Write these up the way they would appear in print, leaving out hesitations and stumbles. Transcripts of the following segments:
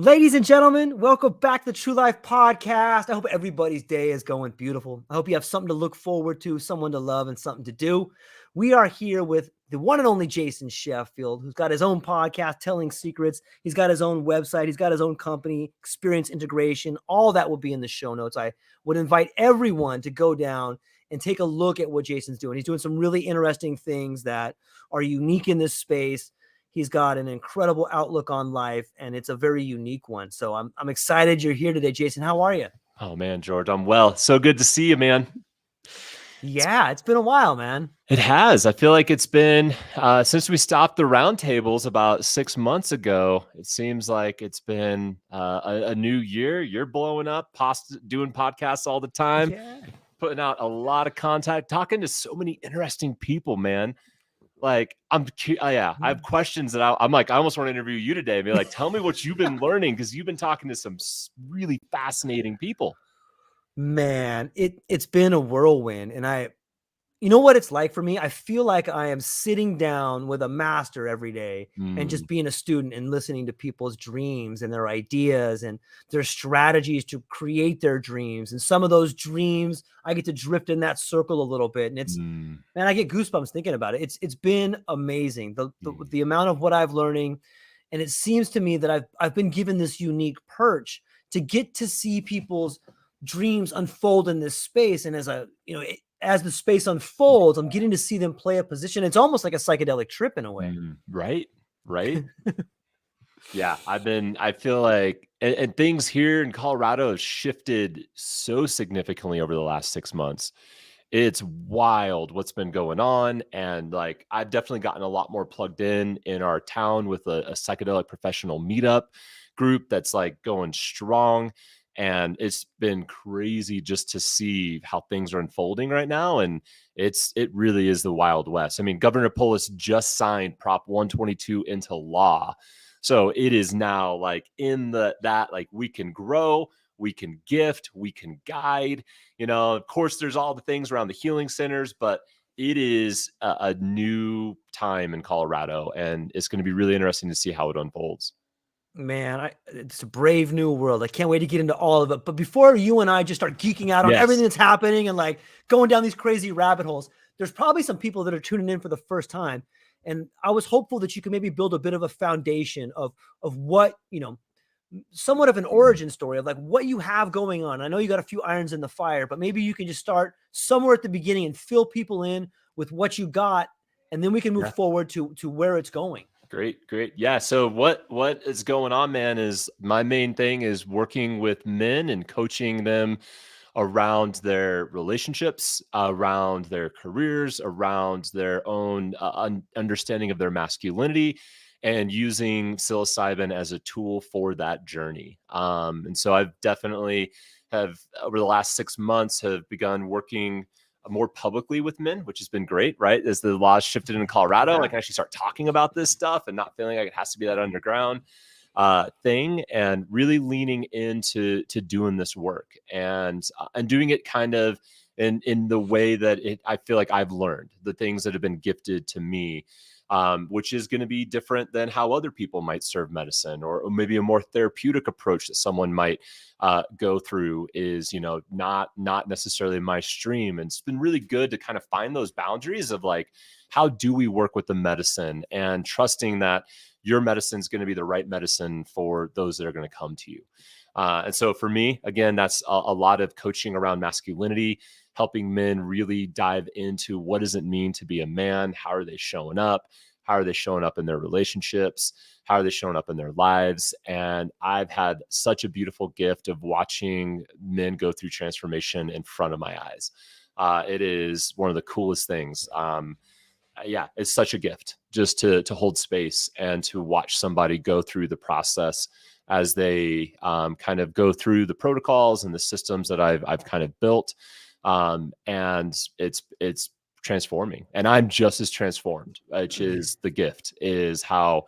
Ladies and gentlemen, welcome back to the True Life Podcast. I hope everybody's day is going beautiful. I hope you have something to look forward to, someone to love, and something to do. We are here with the one and only Jason Sheffield, who's got his own podcast, Telling Secrets. He's got his own website. He's got his own company, Experience Integration. All that will be in the show notes. I would invite everyone to go down and take a look at what Jason's doing. He's doing some really interesting things that are unique in this space. He's got an incredible outlook on life, and it's a very unique one. So I'm excited you're here today, Jason. How are you? Oh, man, George, I'm well. So good to see you, man. Yeah, it's been a while, man. It has. I feel like it's been since we stopped the roundtables about 6 months ago. It seems like it's been a new year. You're blowing up, doing podcasts all the time, putting out a lot of content, talking to so many interesting people, man. Like I have questions that I'm like, I almost want to interview you today. Be like, tell me what you've been learning, because you've been talking to some really fascinating people. Man, it's been a whirlwind, and you know what it's like for me? I feel like I am sitting down with a master every day and just being a student and listening to people's dreams and their ideas and their strategies to create their dreams. And some of those dreams, I get to drift in that circle a little bit. And it's, man, I get goosebumps thinking about it. It's been amazing. The amount of what I've learning. And it seems to me that I've been given this unique perch to get to see people's dreams unfold in this space. And as the space unfolds, I'm getting to see them play a position. It's almost like a psychedelic trip in a way. Right. Yeah. I feel like, and things here in Colorado have shifted so significantly over the last 6 months. It's wild what's been going on. And like, I've definitely gotten a lot more plugged in our town with a psychedelic professional meetup group that's like going strong. And it's been crazy just to see how things are unfolding right now. And it really is the Wild West. I mean, Governor Polis just signed Prop 122 into law. So it is now like like we can grow, we can gift, we can guide. Of course, there's all the things around the healing centers, but it is a new time in Colorado. And it's going to be really interesting to see how it unfolds. Man, it's a brave new world. I can't wait to get into all of it. But before you and I just start geeking out on everything that's happening and like going down these crazy rabbit holes, there's probably some people that are tuning in for the first time. And I was hopeful that you could maybe build a bit of a foundation of what, somewhat of an origin story of like what you have going on. I know you got a few irons in the fire, but maybe you can just start somewhere at the beginning and fill people in with what you got. And then we can move forward to where it's going. Great. Yeah. So what is going on, man, is my main thing is working with men and coaching them around their relationships, around their careers, around their own understanding of their masculinity, and using psilocybin as a tool for that journey. And so I've definitely over the last 6 months have begun working more publicly with men, which has been great, right? As the laws shifted in Colorado, I can actually start talking about this stuff and not feeling like it has to be that underground thing, and really leaning into doing this work and doing it kind of in the way that I feel like I've learned the things that have been gifted to me, which is going to be different than how other people might serve medicine, or maybe a more therapeutic approach that someone might go through is, not necessarily my stream. And it's been really good to kind of find those boundaries of like, how do we work with the medicine, and trusting that your medicine is going to be the right medicine for those that are going to come to you. And so for me, again, that's a lot of coaching around masculinity, helping men really dive into what does it mean to be a man? How are they showing up? How are they showing up in their relationships? How are they showing up in their lives? And I've had such a beautiful gift of watching men go through transformation in front of my eyes. It is one of the coolest things. It's such a gift just to hold space and to watch somebody go through the process as they kind of go through the protocols and the systems that I've kind of built. And it's transforming, and I'm just as transformed, which is the gift, is how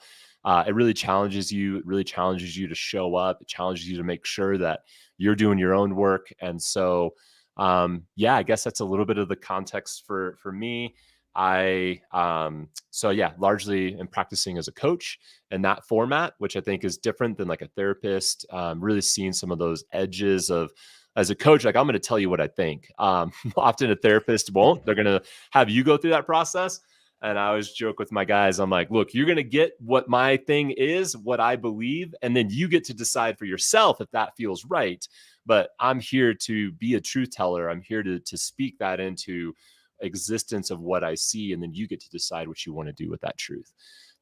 it really challenges you. It really challenges you to show up. It challenges you to make sure that you're doing your own work. And so, I guess that's a little bit of the context for me. So yeah, largely am practicing as a coach in that format, which I think is different than like a therapist. Really seeing some of those edges of, as a coach, like I'm going to tell you what I think. Often a therapist won't. They're going to have you go through that process. And I always joke with my guys, I'm like, look, you're going to get what my thing is, what I believe, and then you get to decide for yourself if that feels right. But I'm here to be a truth teller. I'm here to speak that into existence of what I see, and then you get to decide what you want to do with that truth.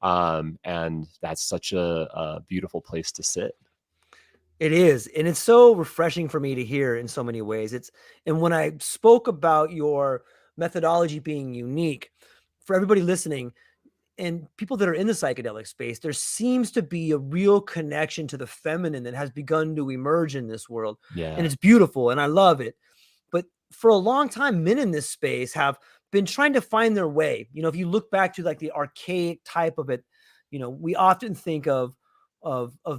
And that's such a beautiful place to sit. It is, and it's so refreshing for me to hear in so many ways. And when I spoke about your methodology being unique, for everybody listening and people that are in the psychedelic space, there seems to be a real connection to the feminine that has begun to emerge in this world. And Yeah. it's beautiful and I love it. But for a long time, men in this space have been trying to find their way. If you look back to like the archaic type of it, we often think of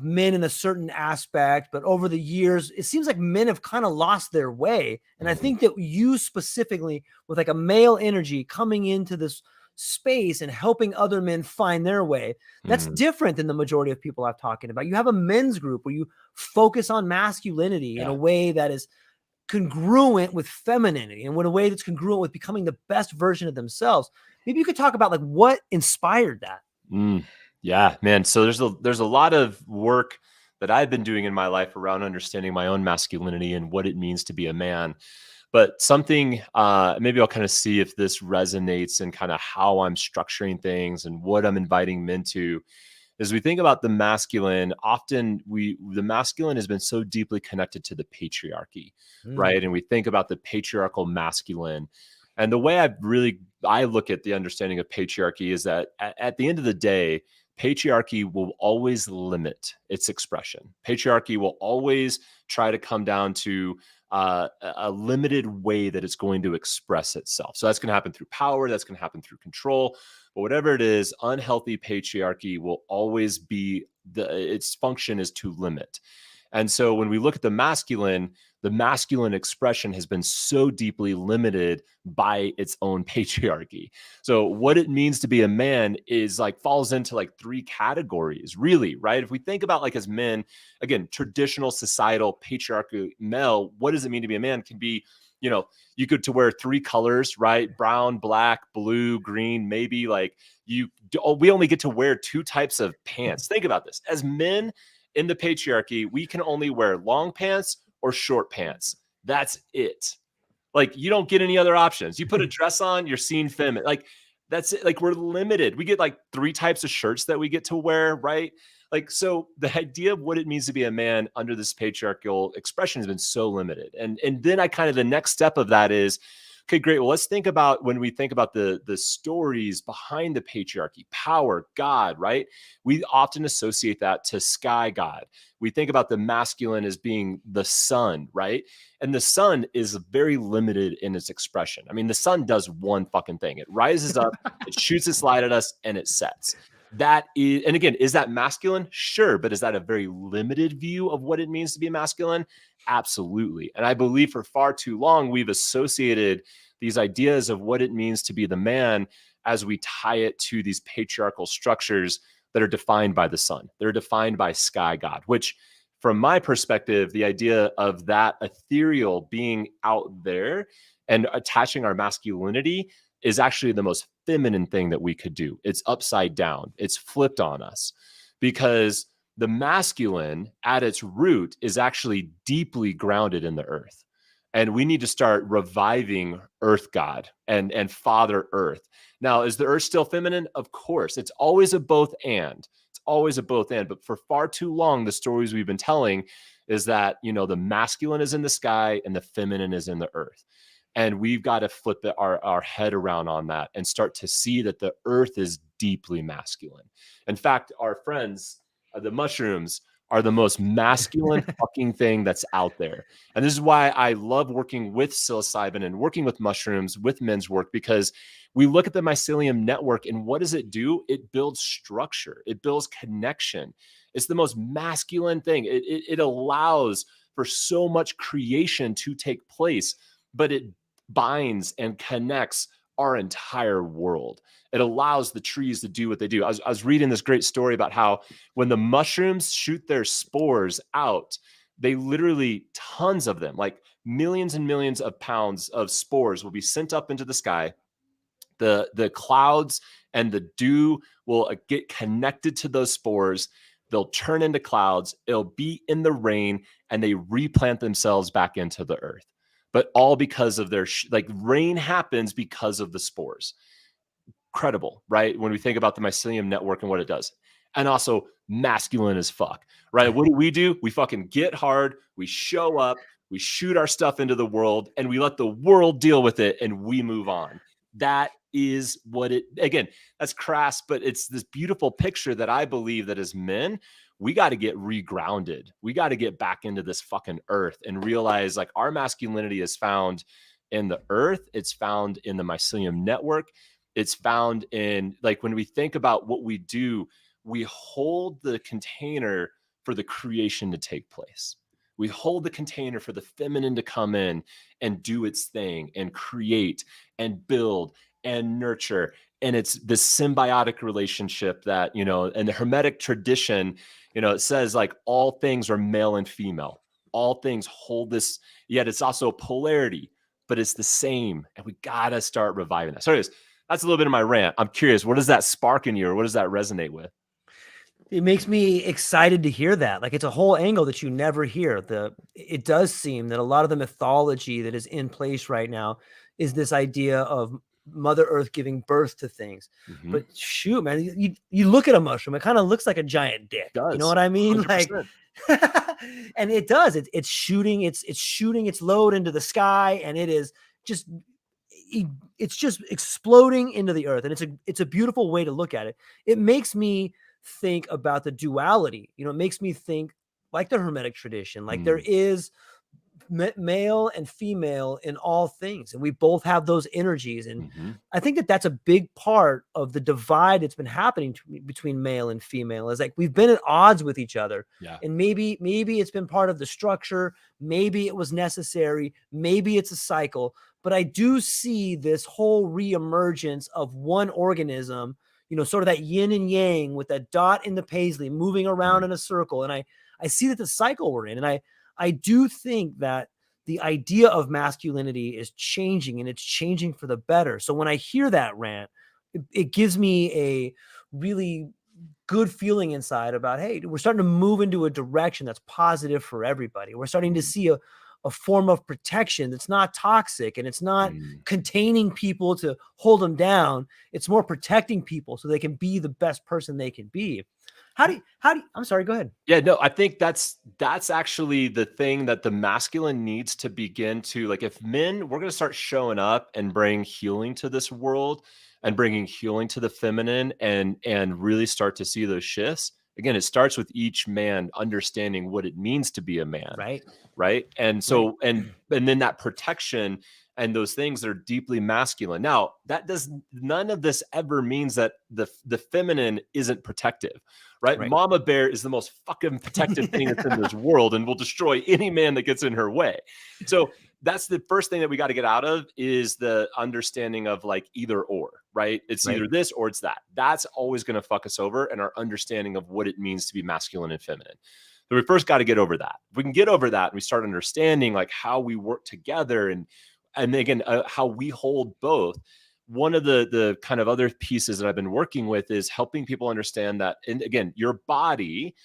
men in a certain aspect, but over the years, it seems like men have kind of lost their way. And I Mhm. think that you specifically, with like a male energy coming into this space and helping other men find their way, that's Mhm. different than the majority of people I've talking about. You have a men's group where you focus on masculinity in a Yeah. way that is congruent with femininity and in a way that's congruent with becoming the best version of themselves. Maybe you could talk about like what inspired that. Mm. Yeah, man. So there's a lot of work that I've been doing in my life around understanding my own masculinity and what it means to be a man. But something, maybe I'll kind of see if this resonates and kind of how I'm structuring things and what I'm inviting men to. As we think about the masculine, often the masculine has been so deeply connected to the patriarchy, right? Mm, And we think about the patriarchal masculine. And the way I look at the understanding of patriarchy is that at the end of the day, patriarchy will always limit its expression. Patriarchy will always try to come down to a limited way that it's going to express itself. So that's going to happen through power, that's going to happen through control. But whatever it is, unhealthy patriarchy will always be its function is to limit. And so when we look at the masculine expression has been so deeply limited by its own patriarchy. So what it means to be a man is like falls into like three categories, really, right? If we think about like as men, again, traditional societal patriarchal male, what does it mean to be a man? Can be, you could to wear three colors, right? Brown, black, blue, green, maybe like we only get to wear two types of pants. Think about this. As men, in the patriarchy, we can only wear long pants or short pants. That's it. Like you don't get any other options. You put a dress on, you're seen feminine. Like that's it. Like we're limited. We get like three types of shirts that we get to wear, right? Like so the idea of what it means to be a man under this patriarchal expression has been so limited. And then I kind of the next step of that is okay, great. Well, let's think about when we think about the stories behind the patriarchy, power, God, right? We often associate that to sky God. We think about the masculine as being the sun, right? And the sun is very limited in its expression. I mean, the sun does one fucking thing. It rises up, it shoots its light at us, and it sets. That is, and again, is that masculine? Sure, but is that a very limited view of what it means to be masculine? Absolutely. And I believe for far too long, we've associated these ideas of what it means to be the man as we tie it to these patriarchal structures that are defined by the sun. They're defined by sky God, which from my perspective, the idea of that ethereal being out there and attaching our masculinity is actually the most feminine thing that we could do. It's upside down, it's flipped on us because the masculine at its root is actually deeply grounded in the earth. And we need to start reviving earth God and father earth. Now, is the earth still feminine? Of course. It's always a both and. It's always a both and. But for far too long, the stories we've been telling is that, the masculine is in the sky and the feminine is in the earth. And we've got to flip our head around on that and start to see that the earth is deeply masculine. In fact, our friends, the mushrooms, are the most masculine fucking thing that's out there. And this is why I love working with psilocybin and working with mushrooms with men's work, because we look at the mycelium network and what does it do? It builds structure. It builds connection. It's the most masculine thing. It allows for so much creation to take place, but it binds and connects our entire world. It allows the trees to do what they do. I was reading this great story about how when the mushrooms shoot their spores out, they literally, tons of them, like millions and millions of pounds of spores will be sent up into the sky. The clouds and the dew will get connected to those spores. They'll turn into clouds. It'll be in the rain, and they replant themselves back into the earth. But all because of their like rain happens because of the spores. Credible, right? When we think about the mycelium network and what it does. And also masculine as fuck, right? What do? We fucking get hard, we show up, we shoot our stuff into the world, and we let the world deal with it, and we move on. That is what it, again, that's crass, but it's this beautiful picture that I believe that as men, we got to get regrounded. We got to get back into this fucking earth and realize like our masculinity is found in the earth. It's found in the mycelium network. It's found in, like, when we think about what we do, we hold the container for the creation to take place. We hold the container for the feminine to come in and do its thing and create and build and nurture. And it's this symbiotic relationship that, you know, in the Hermetic tradition, you know, it says like all things are male and female. All things hold this, yet it's also polarity, but it's the same. And we got to start reviving that. So anyways, that's a little bit of my rant. I'm curious, what does that spark in you, or what does that resonate with? It makes me excited to hear that. Like, it's a whole angle that you never hear. It does seem that a lot of the mythology that is in place right now is this idea of Mother Earth giving birth to things. Mm-hmm. But shoot, man, you look at a mushroom, it kind of looks like a giant dick. It does. You know what I mean? 100%. Like, and it does. It's shooting its load into the sky, and it is just it's just exploding into the earth. And it's a beautiful way to look at it. It makes me think about the duality. You know, it makes me think like the Hermetic tradition, like there is male and female in all things, and we both have those energies. And I think that that's a big part of the divide that's been happening between male and female, is like we've been at odds with each other. Yeah. And maybe it's been part of the structure, maybe it was necessary, maybe it's a cycle, but I do see this whole reemergence of one organism, you know, sort of that yin and yang with that dot in the paisley moving around in a circle. And I see that the cycle we're in, and I do think that the idea of masculinity is changing, and it's changing for the better. So when I hear that rant, it gives me a really good feeling inside about, hey, we're starting to move into a direction that's positive for everybody. We're starting to see a form of protection that's not toxic, and it's not containing people to hold them down. It's more protecting people so they can be the best person they can be. How do you, I'm sorry, go ahead. Yeah, no, I think that's actually the thing that the masculine needs to begin to, like, if men, we're going to start showing up and bring healing to this world and bringing healing to the feminine, and really start to see those shifts. Again, it starts with each man understanding what it means to be a man. Right. And so, and then that protection and those things that are deeply masculine. Now, that does, none of this ever means that the feminine isn't protective, right? Mama bear is the most fucking protective thing that's in this world, and will destroy any man that gets in her way. So that's the first thing that we got to get out of, is the understanding of like either or, right? It's either this or it's that. That's always going to fuck us over, and our understanding of what it means to be masculine and feminine. So we first got to get over that. If we can get over that and we start understanding like how we work together, and again, how we hold both. One of the kind of other pieces that I've been working with is helping people understand that, and again, your body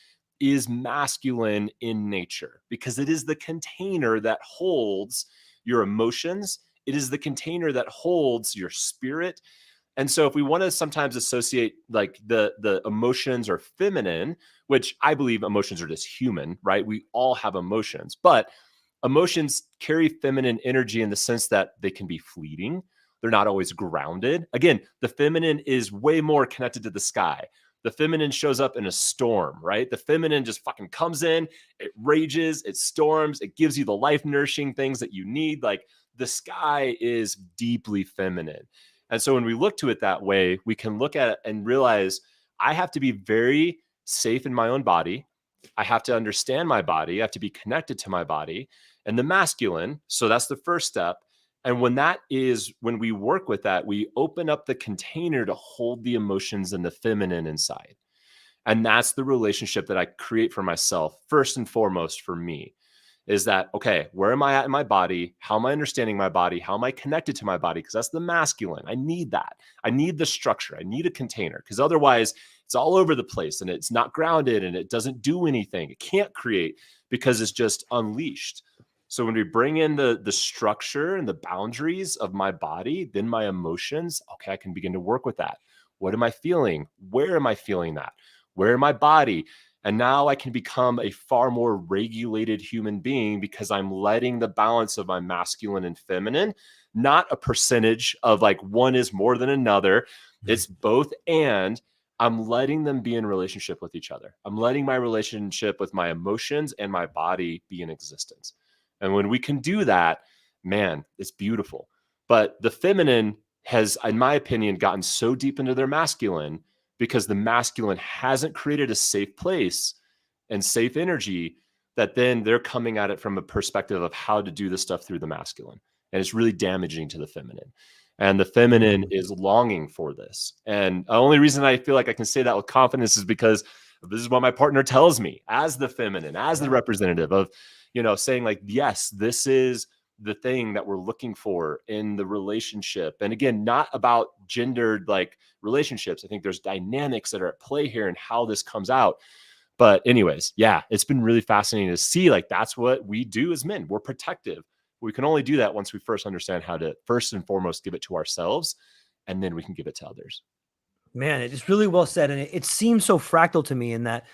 is masculine in nature because it is the container that holds your emotions. It is the container that holds your spirit. And so if we want to sometimes associate like the emotions are feminine, which I believe emotions are just human, right? We all have emotions, but emotions carry feminine energy in the sense that they can be fleeting. They're not always grounded. Again, the feminine is way more connected to the sky. The feminine shows up in a storm, right? The feminine just fucking comes in, it rages, it storms, it gives you the life nourishing things that you need. Like, the sky is deeply feminine. And so when we look to it that way, we can look at it and realize I have to be very safe in my own body. I have to understand my body. I have to be connected to my body and the masculine. So that's the first step. And when we work with that, we open up the container to hold the emotions and the feminine inside. And that's the relationship that I create for myself, first and foremost for me, is that, okay, where am I at in my body? How am I understanding my body? How am I connected to my body? Because that's the masculine. I need that. I need the structure. I need a container, because otherwise it's all over the place and it's not grounded and it doesn't do anything. It can't create because it's just unleashed. So when we bring in the structure and the boundaries of my body, then my emotions, okay, I can begin to work with that. What am I feeling? Where am I feeling that? Where in my body? And now I can become a far more regulated human being because I'm letting the balance of my masculine and feminine, not a percentage of like one is more than another. It's both. And I'm letting them be in relationship with each other. I'm letting my relationship with my emotions and my body be in existence. And when we can do that, man, it's beautiful. But the feminine has, in my opinion, gotten so deep into their masculine because the masculine hasn't created a safe place and safe energy, that then they're coming at it from a perspective of how to do this stuff through the masculine. And it's really damaging to the feminine. And the feminine is longing for this. And the only reason I feel like I can say that with confidence is because this is what my partner tells me as the feminine, as the representative of, saying like, yes, this is the thing that we're looking for in the relationship. And again, not about gendered like relationships. I think there's dynamics that are at play here and how this comes out. But anyways, yeah, it's been really fascinating to see like that's what we do as men. We're protective. We can only do that once we first understand how to first and foremost give it to ourselves, and then we can give it to others. Man, it is really well said. And it seems so fractal to me in that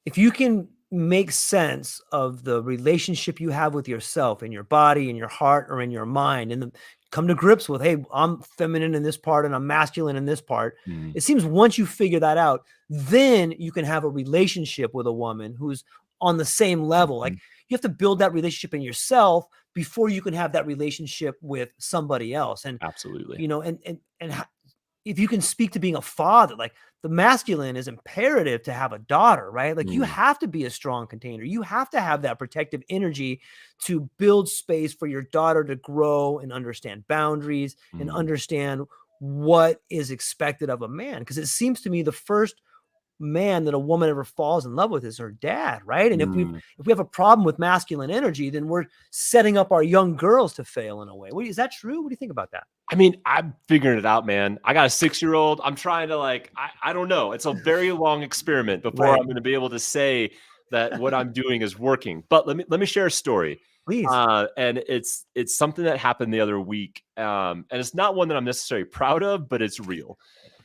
if you can make sense of the relationship you have with yourself in your body, in your heart, or in your mind, and come to grips with, hey, I'm feminine in this part and I'm masculine in this part. It seems once you figure that out, then you can have a relationship with a woman who's on the same level. Like you have to build that relationship in yourself before you can have that relationship with somebody else. And, Absolutely. if you can speak to being a father, like the masculine is imperative to have a daughter, right? Like you have to be a strong container. You have to have that protective energy to build space for your daughter to grow and understand boundaries and understand what is expected of a man. Because it seems to me the first man that a woman ever falls in love with is her dad, right? And if we have a problem with masculine energy, then we're setting up our young girls to fail in a way. Is that true? What do you think about that? I mean, I'm figuring it out, man. I got a 6-year-old. I'm trying to I don't know. It's a very long experiment before Right. I'm going to be able to say that what I'm doing is working. But let me share a story. Please. And it's something that happened the other week. And it's not one that I'm necessarily proud of, but it's real.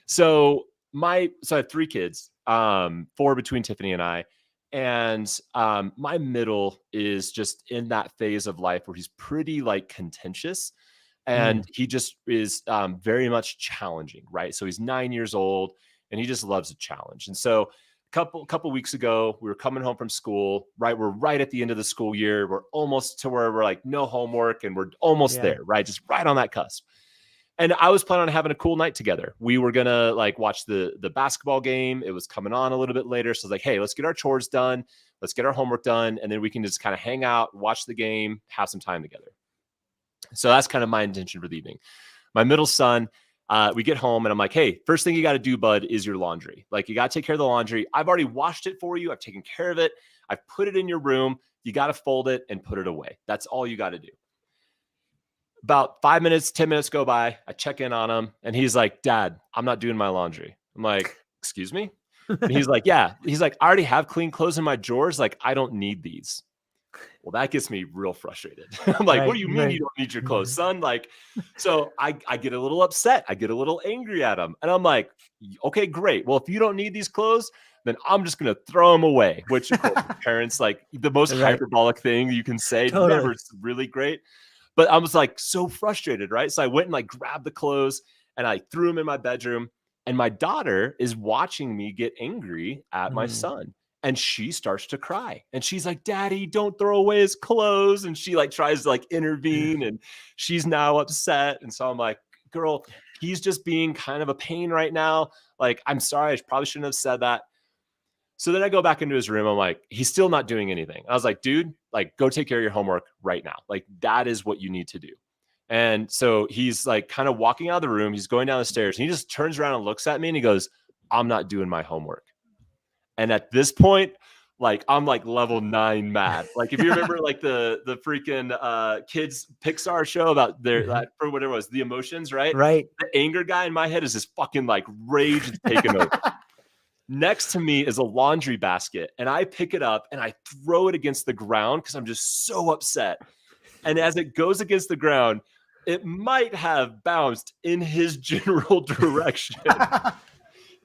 So I have 3 kids, 4 between Tiffany and I. And my middle is just in that phase of life where he's pretty like contentious. And he just is very much challenging, right? So he's 9 years old and he just loves a challenge. And so a couple weeks ago, we were coming home from school, right? We're right at the end of the school year. We're almost to where we're like, no homework, and we're almost there, right? Just right on that cusp. And I was planning on having a cool night together. We were gonna like watch the basketball game. It was coming on a little bit later. So I was like, hey, let's get our chores done, let's get our homework done, and then we can just kind of hang out, watch the game, have some time together. So that's kind of my intention for the evening. My middle son, we get home and I'm like, hey, first thing you got to do, bud, is your laundry. Like you got to take care of the laundry. I've already washed it for you. I've taken care of it. I've put it in your room. You got to fold it and put it away. That's all you got to do. About 5 minutes, 10 minutes go by. I check in on him and he's like, Dad, I'm not doing my laundry. I'm like, excuse me? And he's like, yeah. He's like, I already have clean clothes in my drawers. Like, I don't need these. Well, that gets me real frustrated. I'm like, what do you mean you don't need your clothes, son? Like, so I get a little upset. I get a little angry at him. And I'm like, okay, great. Well, if you don't need these clothes, then I'm just going to throw them away, which of course, parents, like the most hyperbolic thing you can say, never really great. But I was like so frustrated, right? So I went and like grabbed the clothes and I threw them in my bedroom. And my daughter is watching me get angry at my son. And she starts to cry and she's like, Daddy, don't throw away his clothes. And she like tries to like intervene and she's now upset. And so I'm like, girl, he's just being kind of a pain right now. Like, I'm sorry. I probably shouldn't have said that. So then I go back into his room. I'm like, he's still not doing anything. I was like, dude, like go take care of your homework right now. Like that is what you need to do. And so he's like kind of walking out of the room. He's going down the stairs. And he just turns around and looks at me and he goes, I'm not doing my homework. And at this point, like I'm like level 9 mad. Like if you remember like the freaking kids Pixar show about their for whatever it was, the emotions, right? Right. The anger guy in my head is just fucking like rage is taking over. Next to me is a laundry basket, and I pick it up and I throw it against the ground because I'm just so upset. And as it goes against the ground, it might have bounced in his general direction.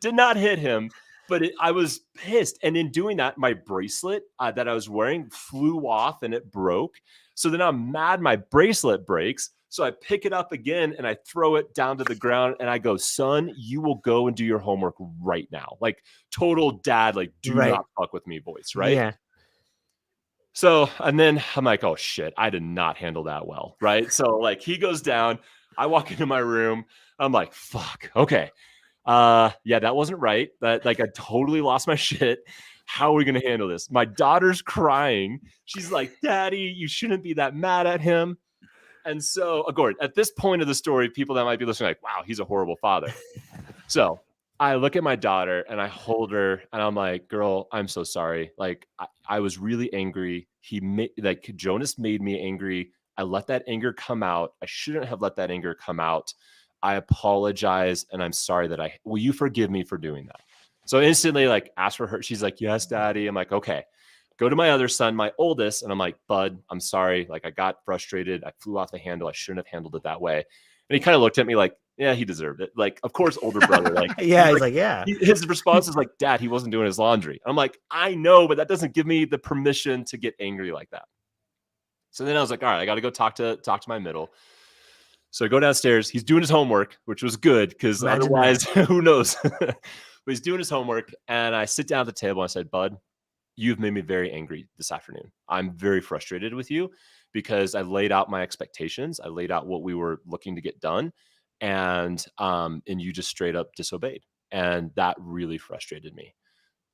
Did not hit him, but I was pissed. And in doing that, my bracelet that I was wearing flew off and it broke. So then I'm mad my bracelet breaks. So I pick it up again and I throw it down to the ground and I go, son, you will go and do your homework right now. Like total dad, like do Right. not fuck with me voice, right? Yeah. So, and then I'm like, oh shit, I did not handle that well, right? So like he goes down, I walk into my room, I'm like, fuck, okay. Yeah, that wasn't right. That like I totally lost my shit. How are we gonna handle this? My daughter's crying. She's like, Daddy, you shouldn't be that mad at him. And so, Gordon, at this point of the story, people that might be listening, like, wow, he's a horrible father. So I look at my daughter and I hold her and I'm like, girl, I'm so sorry. Like, I was really angry. Like Jonas made me angry. I let that anger come out. I shouldn't have let that anger come out. I apologize and I'm sorry that will you forgive me for doing that? So instantly, like, ask for her. She's like, yes, Daddy. I'm like, okay. Go to my other son, my oldest, and I'm like, bud, I'm sorry. Like, I got frustrated. I flew off the handle. I shouldn't have handled it that way. And he kind of looked at me like, yeah, he deserved it. Like, of course, older brother. Like, Yeah. He's like, yeah. his response is like, Dad, he wasn't doing his laundry. I'm like, I know, but that doesn't give me the permission to get angry like that. So then I was like, all right, I got to go talk to my middle. So I go downstairs. He's doing his homework, which was good because otherwise, who knows? But he's doing his homework. And I sit down at the table and I said, bud, you've made me very angry this afternoon. I'm very frustrated with you because I laid out my expectations. I laid out what we were looking to get done. And you just straight up disobeyed. And that really frustrated me.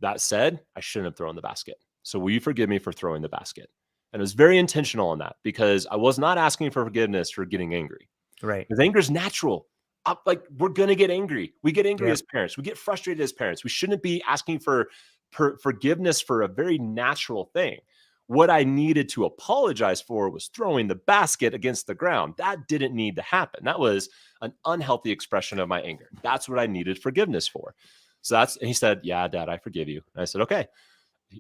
That said, I shouldn't have thrown the basket. So will you forgive me for throwing the basket? And it was very intentional on that because I was not asking for forgiveness for getting angry. Right. Because anger is natural. Like we're going to get angry. We get angry as parents. We get frustrated as parents. We shouldn't be asking for forgiveness for a very natural thing. What I needed to apologize for was throwing the basket against the ground. That didn't need to happen. That was an unhealthy expression of my anger. That's what I needed forgiveness for. So and he said, yeah, Dad, I forgive you. And I said, okay.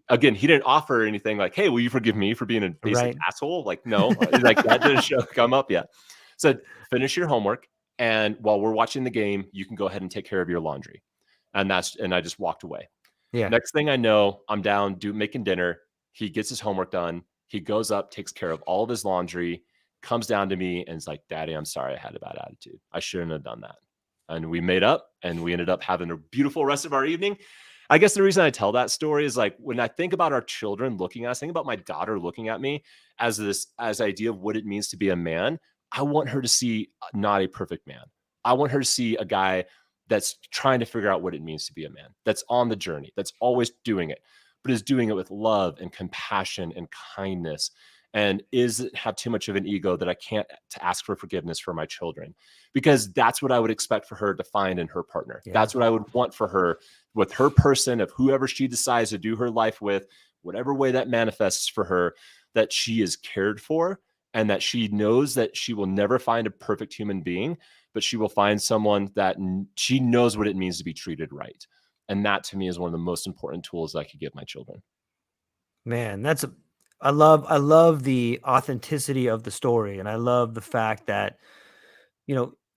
Again, he didn't offer anything like, hey, will you forgive me for being a basic asshole? Like, no, like that didn't come up yet. So finish your homework. And while we're watching the game, you can go ahead and take care of your laundry. And I just walked away. Yeah. Next thing I know, I'm down making dinner. He gets his homework done. He goes up, takes care of all of his laundry, comes down to me and is like, Daddy, I'm sorry I had a bad attitude. I shouldn't have done that. And we made up and we ended up having a beautiful rest of our evening. I guess the reason I tell that story is like when I think about our children looking at us, think about my daughter looking at me as idea of what it means to be a man. I want her to see not a perfect man. I want her to see a guy that's trying to figure out what it means to be a man, that's on the journey, that's always doing it, but is doing it with love and compassion and kindness, and have too much of an ego that I can't to ask for forgiveness for my children, because that's what I would expect for her to find in her partner. Yeah. That's what I would want for her with her person, of whoever she decides to do her life with, whatever way that manifests for her, that she is cared for and that she knows that she will never find a perfect human being, but she will find someone that she knows what it means to be treated right. And that to me is one of the most important tools I could give my children. Man, I love the authenticity of the story. And I love the fact that,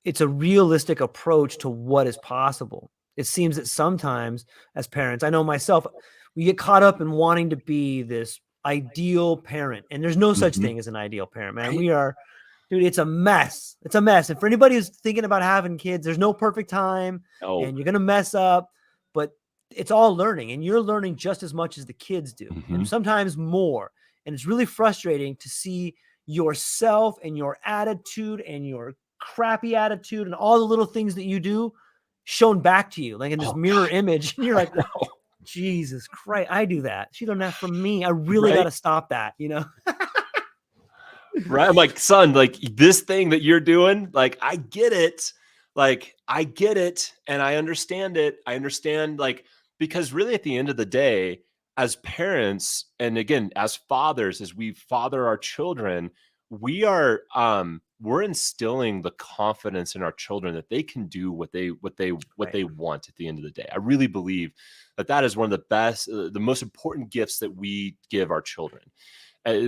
it's a realistic approach to what is possible. It seems that sometimes as parents, I know myself, we get caught up in wanting to be this ideal parent, and there's no such thing as an ideal parent, man. Right? Dude, it's a mess. It's a mess. And for anybody who's thinking about having kids, there's no perfect time and you're going to mess up, but it's all learning, and you're learning just as much as the kids do, and sometimes more. And it's really frustrating to see yourself and your attitude and your crappy attitude and all the little things that you do shown back to you, like in this mirror image. And you're like, Jesus Christ, I do that. She learned that from me. I really got to stop that, Right? I'm like, son, like this thing that you're doing, like I get it. Like I get it and I understand it. I understand like because really at the end of the day, as parents and again as fathers, as we father our children, we're instilling the confidence in our children that they can do what Right. they want at the end of the day. I really believe that that is one of the best the most important gifts that we give our children.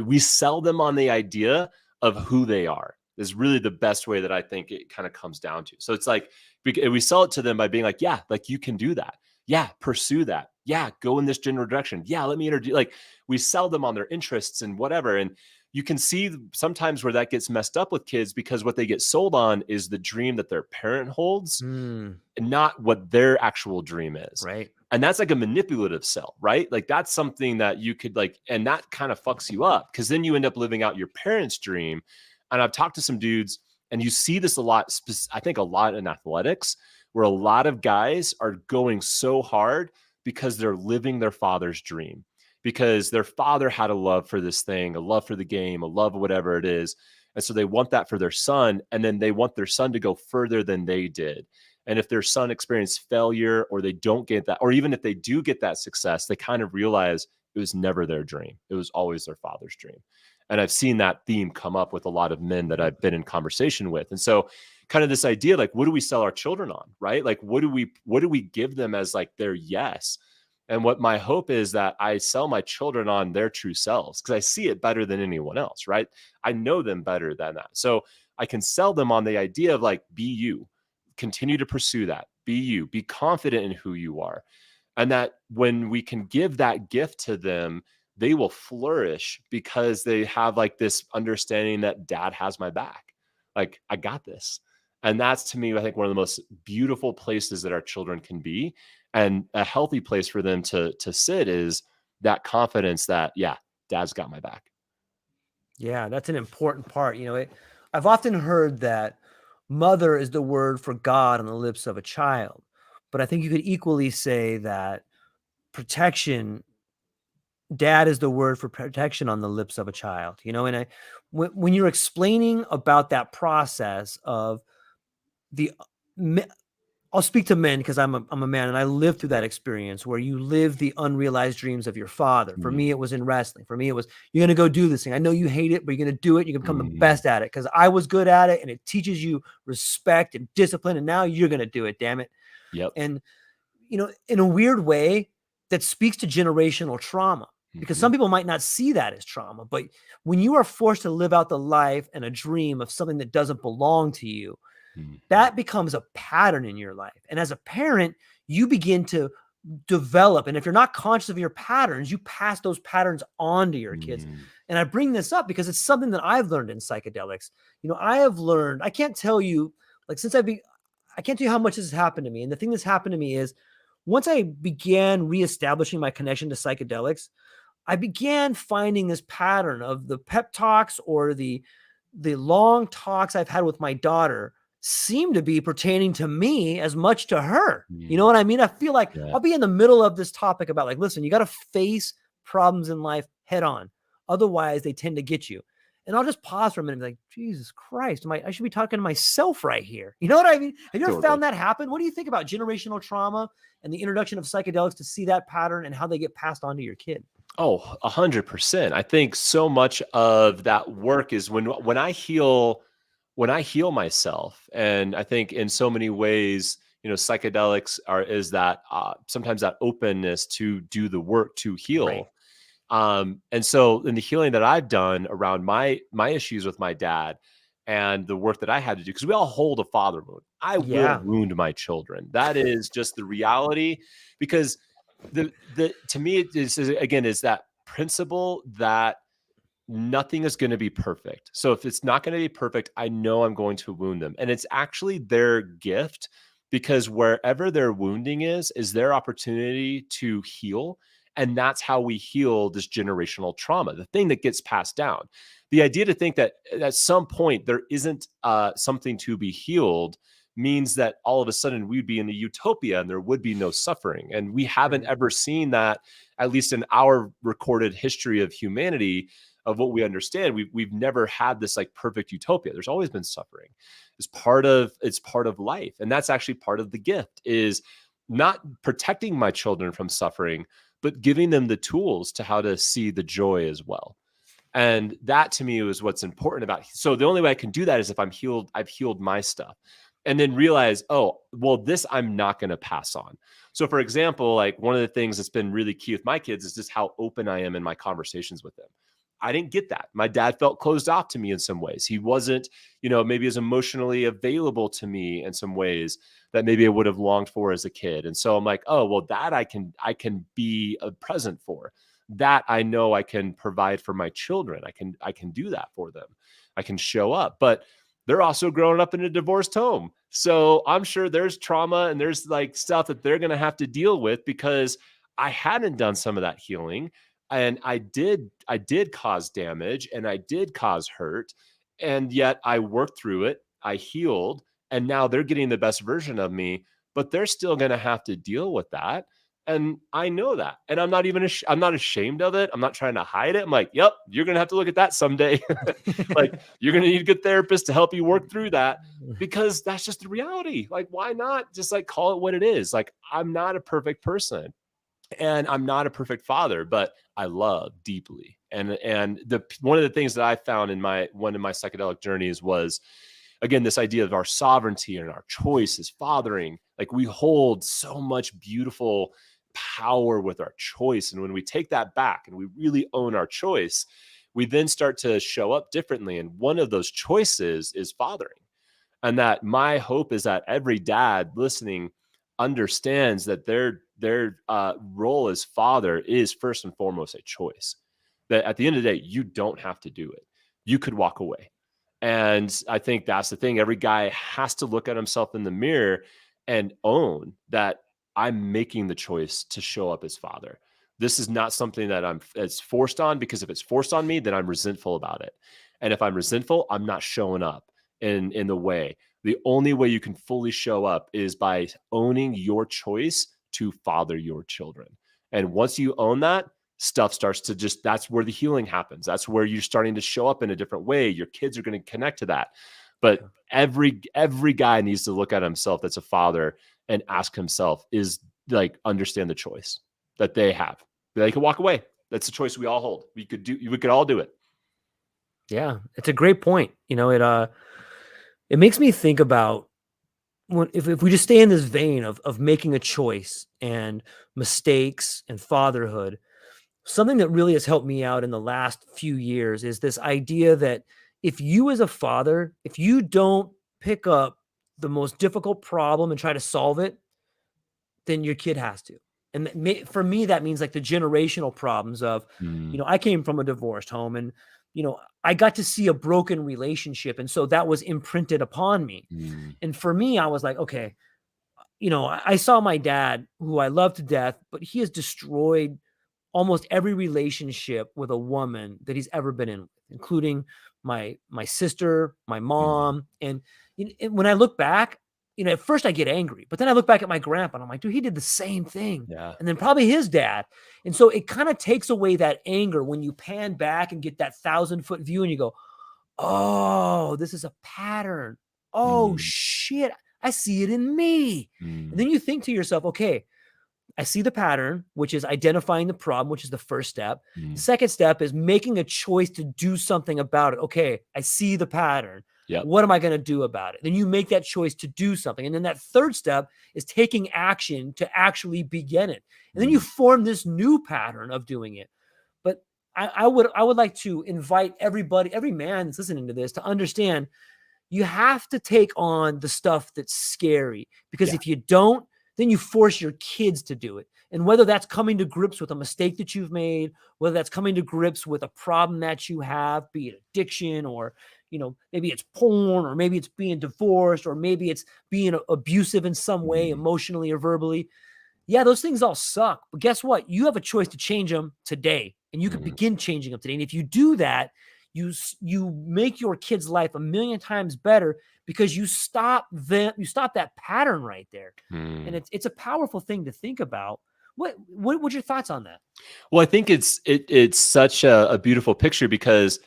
We sell them on the idea of who they are is really the best way that I think it kind of comes down to. So it's like we sell it to them by being like, yeah, like you can do that. Yeah, pursue that. Yeah, go in this general direction. Yeah, let me introduce. Like we sell them on their interests and whatever. And you can see sometimes where that gets messed up with kids because what they get sold on is the dream that their parent holds Mm, and not what their actual dream is. right. And that's like a manipulative sell, right? Like that's something that you could like, and that kind of fucks you up because then you end up living out your parents' dream. And I've talked to some dudes, and you see this a lot, I think a lot in athletics, where a lot of guys are going so hard because they're living their father's dream, because their father had a love for this thing, a love for the game, a love of whatever it is. And so they want that for their son. And then they want their son to go further than they did. And if their son experienced failure or they don't get that, or even if they do get that success, they kind of realize it was never their dream. It was always their father's dream. And I've seen that theme come up with a lot of men that Yep. I've been in conversation with. And so kind of this idea, like, what do we sell our children on? Right? Like, what do we give them as like their yes? And what my hope is that I sell my children on their true selves because I see it better than anyone else, right? I know them better than that. So I can sell them on the idea of like, be you, continue to pursue that, be you, be confident in who you are. And that when we can give that gift to them, they will flourish because they have like this understanding that dad has my back. Like, I got this. And that's to me, I think one of the most beautiful places that our children can be. And a healthy place for them to sit is that confidence that, yeah, dad's got my back. Yeah, that's an important part. I've often heard that mother is the word for God on the lips of a child, but I think you could equally say that protection, dad is the word for protection on the lips of a child. And when you're explaining about that process of the I'll speak to men because I'm a man and I lived through that experience where you live the unrealized dreams of your father. For me, Mm, it was in wrestling. For me, it was you're gonna go do this thing. I know you hate it, but you're gonna do it. You're gonna become the mm, best at it because I was good at it, and it teaches you respect and discipline. And now you're gonna do it. Damn it! yep. And in a weird way, that speaks to generational trauma because Mm-hmm, some people might not see that as trauma, but when you are forced to live out the life and a dream of something that doesn't belong to you, mm-hmm, that becomes a pattern in your life. And as a parent, you begin to develop. And if you're not conscious of your patterns, you pass those patterns on to your kids. mm, And I bring this up because it's something that I've learned in psychedelics. I have learned, I can't tell you, like, I can't tell you how much this has happened to me. And the thing that's happened to me is once I began reestablishing my connection to psychedelics, I began finding this pattern of the pep talks or the long talks I've had with my daughter seem to be pertaining to me as much to her. You know mm, what I mean? I feel like yeah, I'll be in the middle of this topic about like, listen, you got to face problems in life head on. Otherwise, they tend to get you. And I'll just pause for a minute and be like, Jesus Christ, I should be talking to myself right here. You know what I mean? Have you ever totally. found that happen? What do you think about generational trauma and the introduction of psychedelics to see that pattern and how they get passed on to your kid? Oh, 100%. I think so much of that work is when I heal myself, and I think in so many ways, psychedelics is that sometimes that openness to do the work to Right. heal. And so in the healing that I've done around my issues with my dad and the work that I had to do, because we all hold a father wound. I will Yeah. wound my children. That is just the reality. Because the to me it is again is that principle that nothing is going to be perfect. So if it's not going to be perfect, I know I'm going to wound them. And it's actually their gift because wherever their wounding is their opportunity to heal. And that's how we heal this generational trauma, the thing that gets passed down. The idea to think that at some point there isn't something to be healed means that all of a sudden we'd be in a utopia and there would be no suffering. And we haven't Right. ever seen that, at least in our recorded history of humanity, of what we understand. We've never had this like perfect utopia. There's always been suffering. It's part of life. And that's actually part of the gift, is not protecting my children from suffering, but giving them the tools to how to see the joy as well. And that to me was what's important about. So the only way I can do that is if I've healed my stuff. And then realize, oh, well, this I'm not going to pass on. So for example, like one of the things that's been really key with my kids is just how open I am in my conversations with them. I didn't get that. My dad felt closed off to me in some ways. He wasn't, maybe as emotionally available to me in some ways that maybe I would have longed for as a kid. And so I'm like, oh, well, that I can be a present for. That I know I can provide for my children. I can do that for them. I can show up. But they're also growing up in a divorced home. So I'm sure there's trauma and there's like stuff that they're going to have to deal with because I hadn't done some of that healing. And I did cause damage and I did cause hurt. And yet I worked through it. I healed. And now they're getting the best version of me, but they're still going to have to deal with that. And I know that. And I'm not even, I'm not ashamed of it. I'm not trying to hide it. I'm like, yep, you're going to have to look at that someday. Like, you're going to need a good therapist to help you work through that, because that's just the reality. Like, why not just like call it what it is? Like, I'm not a perfect person and I'm not a perfect father, but I love deeply. And the one of the things that I found in one of my psychedelic journeys was, again, this idea of our sovereignty and our choice is fathering. Like, we hold so much beautiful power with our choice. And when we take that back and we really own our choice, we then start to show up differently. And one of those choices is fathering. And that my hope is that every dad listening understands that their role as father is first and foremost a choice. That at the end of the day, you don't have to do it. You could walk away. And I think that's the thing. Every guy has to look at himself in the mirror and own that I'm making the choice to show up as father. This is not something that it's forced on, because if it's forced on me, then I'm resentful about it. And if I'm resentful, I'm not showing up in the way. The only way you can fully show up is by owning your choice to father your children. And once you own that, stuff starts to that's where the healing happens. That's where you're starting to show up in a different way. Your kids are going to connect to that. But every guy needs to look at himself that's a father and ask himself, is like, understand the choice that they have. They can walk away. That's a choice we all hold. We could all do it. Yeah, it's a great point. It makes me think about if we just stay in this vein of making a choice and mistakes and fatherhood. Something that really has helped me out in the last few years is this idea that if you as a father, if you don't pick up the most difficult problem and try to solve it, then your kid has to. And for me, that means like the generational problems of, I came from a divorced home and, I got to see a broken relationship. And so that was imprinted upon me. And for me, I was like, okay, I saw my dad, who I love to death, but he has destroyed almost every relationship with a woman that he's ever been in, including my sister, my mom. And when I look back, at first I get angry, but then I look back at my grandpa and I'm like, dude, he did the same thing. Yeah. And then probably his dad. And so it kind of takes away that anger when you pan back and get that 1,000-foot view and you go, oh, this is a pattern. Oh shit, I see it in me. And then you think to yourself, okay, I see the pattern, which is identifying the problem, which is the first step. The second step is making a choice to do something about it. Okay, I see the pattern. Yep. What am I going to do about it? Then you make that choice to do something. And then that third step is taking action to actually begin it. And then you form this new pattern of doing it. But I would like to invite everybody, every man that's listening to this, to understand you have to take on the stuff that's scary, because if you don't, then you force your kids to do it. And whether that's coming to grips with a mistake that you've made, whether that's coming to grips with a problem that you have, be it addiction, or, maybe it's porn, or maybe it's being divorced, or maybe it's being abusive in some way, emotionally or verbally. Yeah, those things all suck. But guess what? You have a choice to change them today, and you can begin changing them today. And if you do that, you make your kid's life a million times better because you stop that pattern right there. And Mm. it's a powerful thing to think about. What's your thoughts on that? Well, I think it's such a beautiful picture because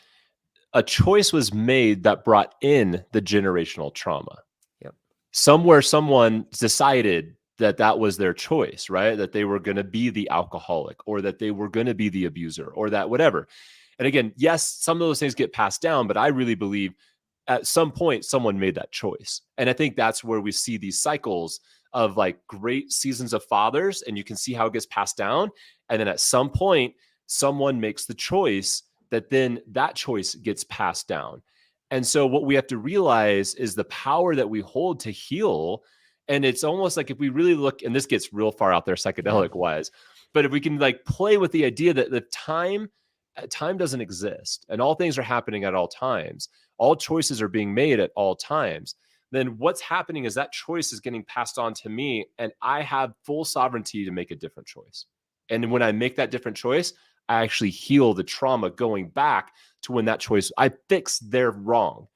a choice was made that brought in the generational trauma. Yep. Somewhere someone decided that that was their choice, right? That they were going to be the alcoholic or that they were going to be the abuser or that whatever. And again, yes, some of those things get passed down, but I really believe at some point someone made that choice. And I think that's where we see these cycles of like great seasons of fathers, and you can see how it gets passed down. And then at some point, someone makes the choice that then that choice gets passed down. And so what we have to realize is the power that we hold to heal. And it's almost like if we really look, and this gets real far out there Yeah. psychedelic wise, but if we can like play with the idea that the time doesn't exist and all things are happening at all times, all choices are being made at all times, then what's happening is that choice is getting passed on to me and I have full sovereignty to make a different choice. And when I make that different choice, I actually heal the trauma going back to when that choice, I fix their wrong.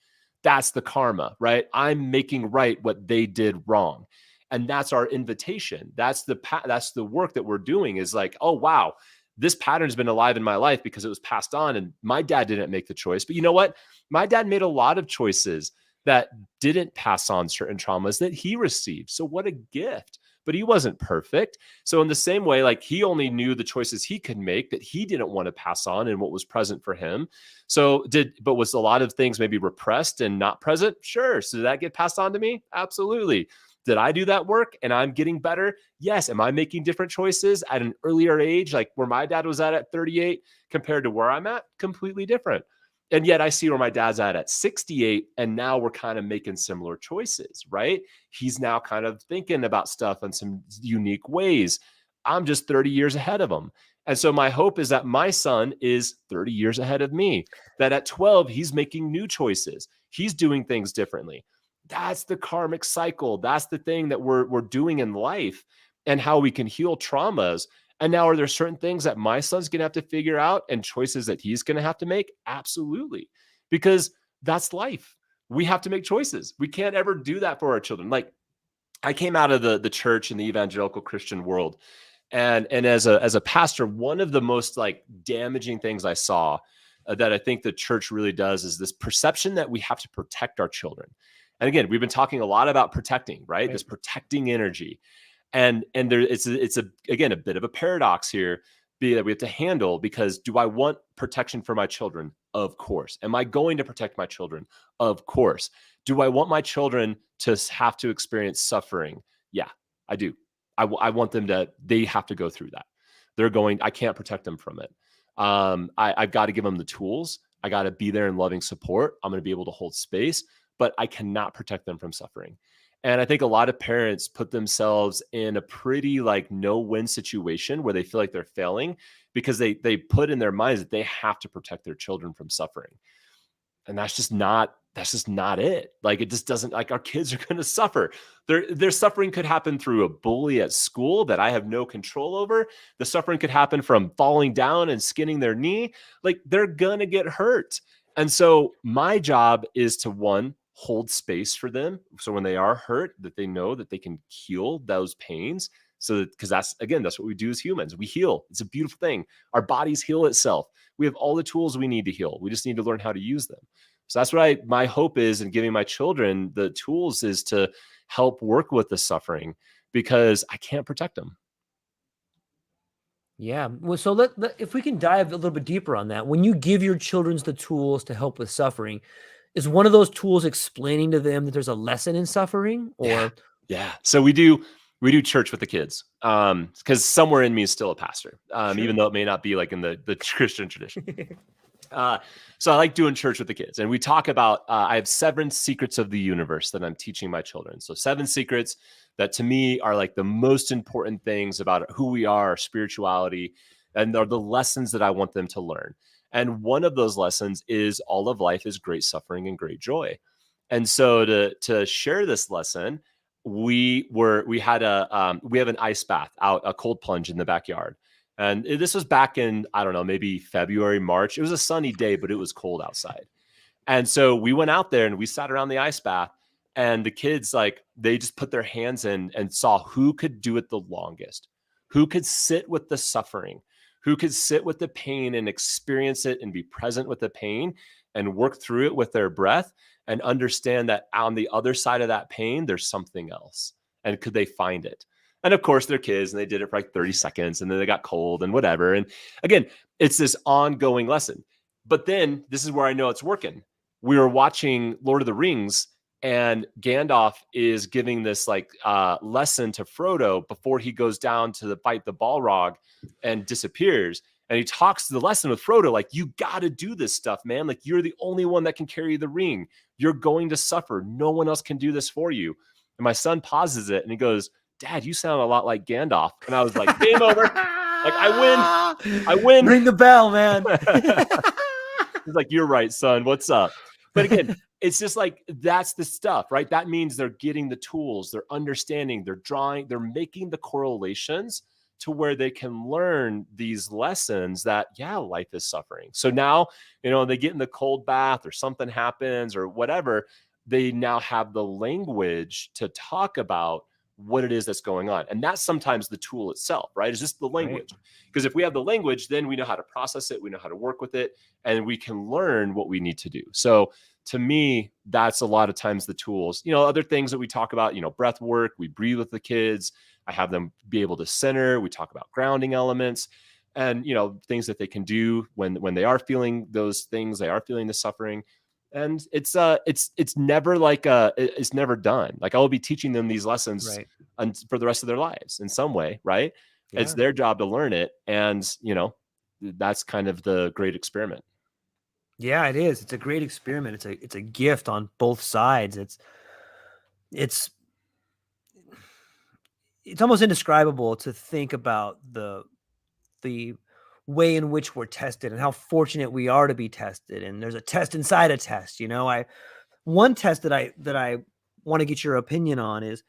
That's the karma, right? I'm making right what they did wrong. And that's our invitation. That's the work that we're doing is like, oh wow, this pattern has been alive in my life because it was passed on and my dad didn't make the choice. But you know what? My dad made a lot of choices that didn't pass on certain traumas that he received. So what a gift. But he wasn't perfect. So in the same way, like he only knew the choices he could make that he didn't want to pass on and what was present for him. But was a lot of things maybe repressed and not present? Sure. So did that get passed on to me? Absolutely. Did I do that work and I'm getting better? Yes. Am I making different choices at an earlier age, like where my dad was at 38 compared to where I'm at? Completely different. And yet I see where my dad's at 68. And now we're kind of making similar choices, right? He's now kind of thinking about stuff in some unique ways. I'm just 30 years ahead of him. And so my hope is that my son is 30 years ahead of me, that at 12, he's making new choices. He's doing things differently. That's the karmic cycle. That's the thing that we're doing in life and how we can heal traumas. And now, are there certain things that my son's going to have to figure out and choices that he's going to have to make? Absolutely. Because that's life. We have to make choices. We can't ever do that for our children. Like I came out of the church and the evangelical Christian world. And as a pastor, one of the most like damaging things I saw that I think the church really does is this perception that we have to protect our children. And again, we've been talking a lot about protecting, right? Right. This protecting energy. And there it's a again a bit of a paradox here that we have to handle because do I want protection for my children? Of course. Am I going to protect my children? Of course. Do I want my children to have to experience suffering? Yeah, I do. I want them to, they have to go through that. I can't protect them from it. I've got to give them the tools. I got to be there in loving support. I'm going to be able to hold space, but I cannot protect them from suffering. And I think a lot of parents put themselves in a pretty like no-win situation where they feel like they're failing because they put in their minds that they have to protect their children from suffering. And that's just not it. Like it just doesn't, like our kids are going to suffer. Their suffering could happen through a bully at school that I have no control over. The suffering could happen from falling down and skinning their knee. Like they're going to get hurt. And so my job is to one, hold space for them. So when they are hurt, that they know that they can heal those pains. So that, because that's what we do as humans. We heal. It's a beautiful thing. Our bodies heal itself. We have all the tools we need to heal. We just need to learn how to use them. So that's what my hope is in giving my children the tools is to help work with the suffering because I can't protect them. Yeah. Well, so if we can dive a little bit deeper on that, when you give your children the tools to help with suffering, is one of those tools explaining to them that there's a lesson in suffering Yeah. or Yeah. So we do church with the kids. Because somewhere in me is still a pastor. Even sure. though it may not be like in the Christian tradition. Uh, so I like doing church with the kids. And we talk about, I have 7 secrets of the universe that I'm teaching my children. So 7 secrets that to me are like the most important things about who we are, our spirituality, and are the lessons that I want them to learn. And one of those lessons is all of life is great suffering and great joy. And so to share this lesson, we have an ice bath out, a cold plunge in the backyard. And this was back in, I don't know, maybe February, March. It was a sunny day, but it was cold outside. And so we went out there and we sat around the ice bath, and the kids, like, they just put their hands in and saw who could do it the longest, who could sit with the suffering, who could sit with the pain and experience it and be present with the pain and work through it with their breath and understand that on the other side of that pain, there's something else. And could they find it? And of course, they're kids and they did it for like 30 seconds and then they got cold and whatever. And again, it's this ongoing lesson. But then this is where I know it's working. We were watching Lord of the Rings, and Gandalf is giving this like lesson to Frodo before he goes down to fight the Balrog and disappears. And he talks to the lesson with Frodo, like, you got to do this stuff, man. Like, you're the only one that can carry the ring. You're going to suffer. No one else can do this for you. And my son pauses it and he goes, Dad, you sound a lot like Gandalf. And I was like, game over. Like, I win. I win. Ring the bell, man. He's like, you're right, son. What's up? But again, it's just like, that's the stuff, right? That means they're getting the tools, they're understanding, they're drawing, they're making the correlations to where they can learn these lessons that, yeah, life is suffering. So now, they get in the cold bath or something happens or whatever, they now have the language to talk about what it is that's going on. And that's sometimes the tool itself, right? It's just the language. Because if we have the language, then we know how to process it, we know how to work with it, and we can learn what we need to do. So to me, that's a lot of times the tools. Other things that we talk about, breath work, we breathe with the kids. I have them be able to center. We talk about grounding elements and, things that they can do when they are feeling those things, they are feeling the suffering. And it's never like it's never done. Like, I will be teaching them these lessons for the rest of their lives in some way, right? Yeah. It's their job to learn it. And, that's kind of the great experiment. Yeah, it is. It's a great experiment. It's a gift on both sides. It's almost indescribable to think about the way in which we're tested and how fortunate we are to be tested. And there's a test inside a test. One test that I want to get your opinion on is,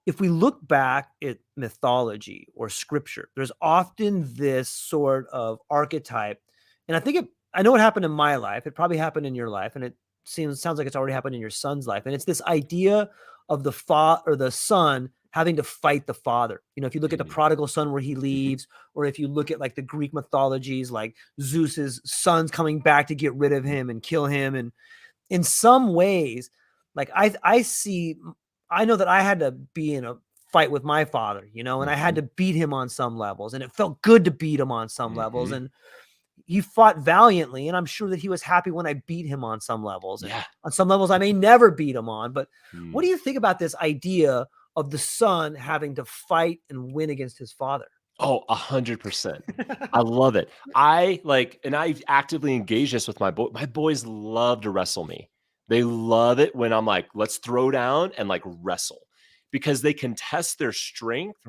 if we look back at mythology or scripture, there's often this sort of archetype. And I know what happened in my life. It probably happened in your life, and it sounds like it's already happened in your son's life. And it's this idea of the son having to fight the father. If you look at the prodigal son where he leaves, or if you look at like the Greek mythologies, like Zeus's sons coming back to get rid of him and kill him. And in some ways, like I know that I had to be in a fight with my father, and I had to beat him on some levels, and it felt good to beat him on some levels. And he fought valiantly, and I'm sure that he was happy when I beat him on some levels. And on some levels I may never beat him on. But what do you think about this idea of the son having to fight and win against his father? Oh, 100%. I love it. And I actively engage this with my boys. My boys love to wrestle me. They love it when I'm like, let's throw down and like wrestle, because they can test their strength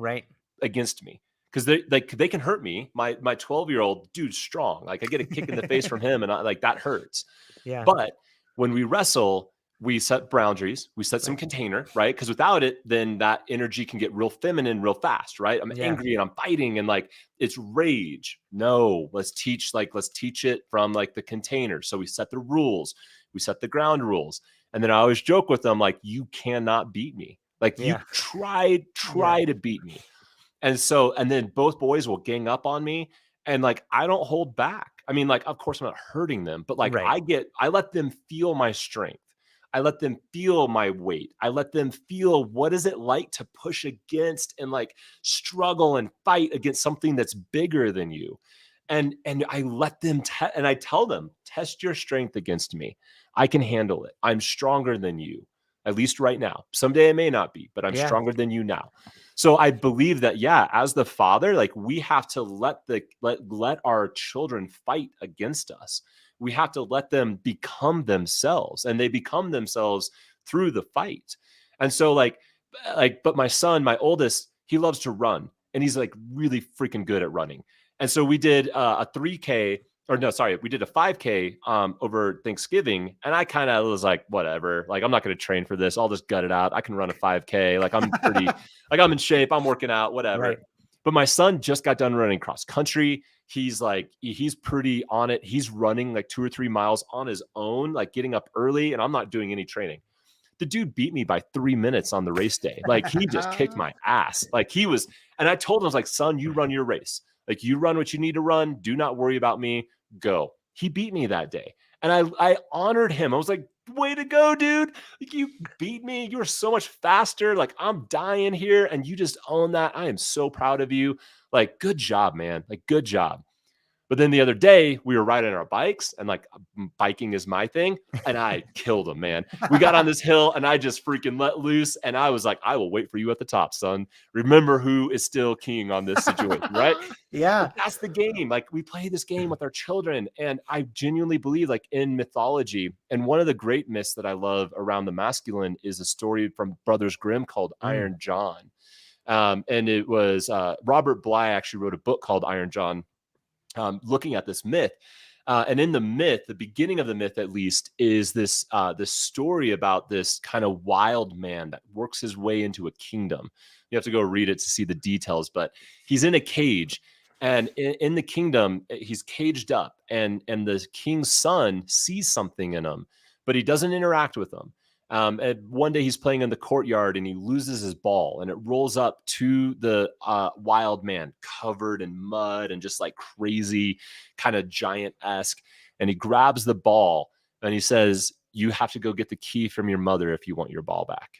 against me. Because they can hurt me. My 12-year-old dude's strong. Like, I get a kick in the face from him, and that hurts. Yeah. But when we wrestle, we set boundaries, we set some container, right? Because without it, then that energy can get real feminine real fast, right? I'm angry and I'm fighting and like it's rage. No, let's teach it from like the container. So we set the rules, we set the ground rules. And then I always joke with them, like, you cannot beat me. Like, you try to beat me. And then both boys will gang up on me, and like, I don't hold back. I mean, like, of course I'm not hurting them, but like, I let them feel my strength. I let them feel my weight. I let them feel, what is it like to push against and like struggle and fight against something that's bigger than you. And I let them, and I tell them, test your strength against me. I can handle it. I'm stronger than you, at least right now. Someday I may not be, but I'm stronger than you now. So I believe that, as the father, like, we have to let our children fight against us. We have to let them become themselves, and they become themselves through the fight. And so but my son, my oldest, he loves to run, and he's like really freaking good at running. And so we did a 3K, we did a 5K over Thanksgiving. And I kind of was like, whatever, like, I'm not going to train for this. I'll just gut it out. I can run a 5K. Like, I'm pretty, like, I'm in shape. I'm working out, whatever. Right. But my son just got done running cross country. He's pretty on it. He's running like 2 or 3 miles on his own, like getting up early, and I'm not doing any training. The dude beat me by 3 minutes on the race day. Like he just kicked my ass. Like he was, and I told him, I was like, son, you run your race. Like you run what you need to run. Do not worry about me. Go. He beat me that day. And I honored him. I was like, way to go, dude. Like you beat me. You were so much faster. Like I'm dying here. And you just own that. I am so proud of you. Like, good job, man. Like, good job. But then the other day, we were riding our bikes, and like biking is my thing, and I killed him, man. We got on this hill, and I just freaking let loose, and I was like, I will wait for you at the top, son. Remember who is still king on this situation, right? Yeah. But that's the game. Like we play this game with our children, and I genuinely believe, like in mythology, and one of the great myths that I love around the masculine is a story from Brothers Grimm called Iron John. And it was Robert Bly actually wrote a book called Iron John, looking at this myth. And in the myth, the beginning of the myth, at least, is this story about this kind of wild man that works his way into a kingdom. You have to go read it to see the details, but he's in a cage, and in the kingdom, he's caged up, and the king's son sees something in him, but he doesn't interact with him. And one day he's playing in the courtyard and he loses his ball, and it rolls up to the wild man covered in mud and just like crazy kind of giant-esque. And he grabs the ball and he says, you have to go get the key from your mother if you want your ball back.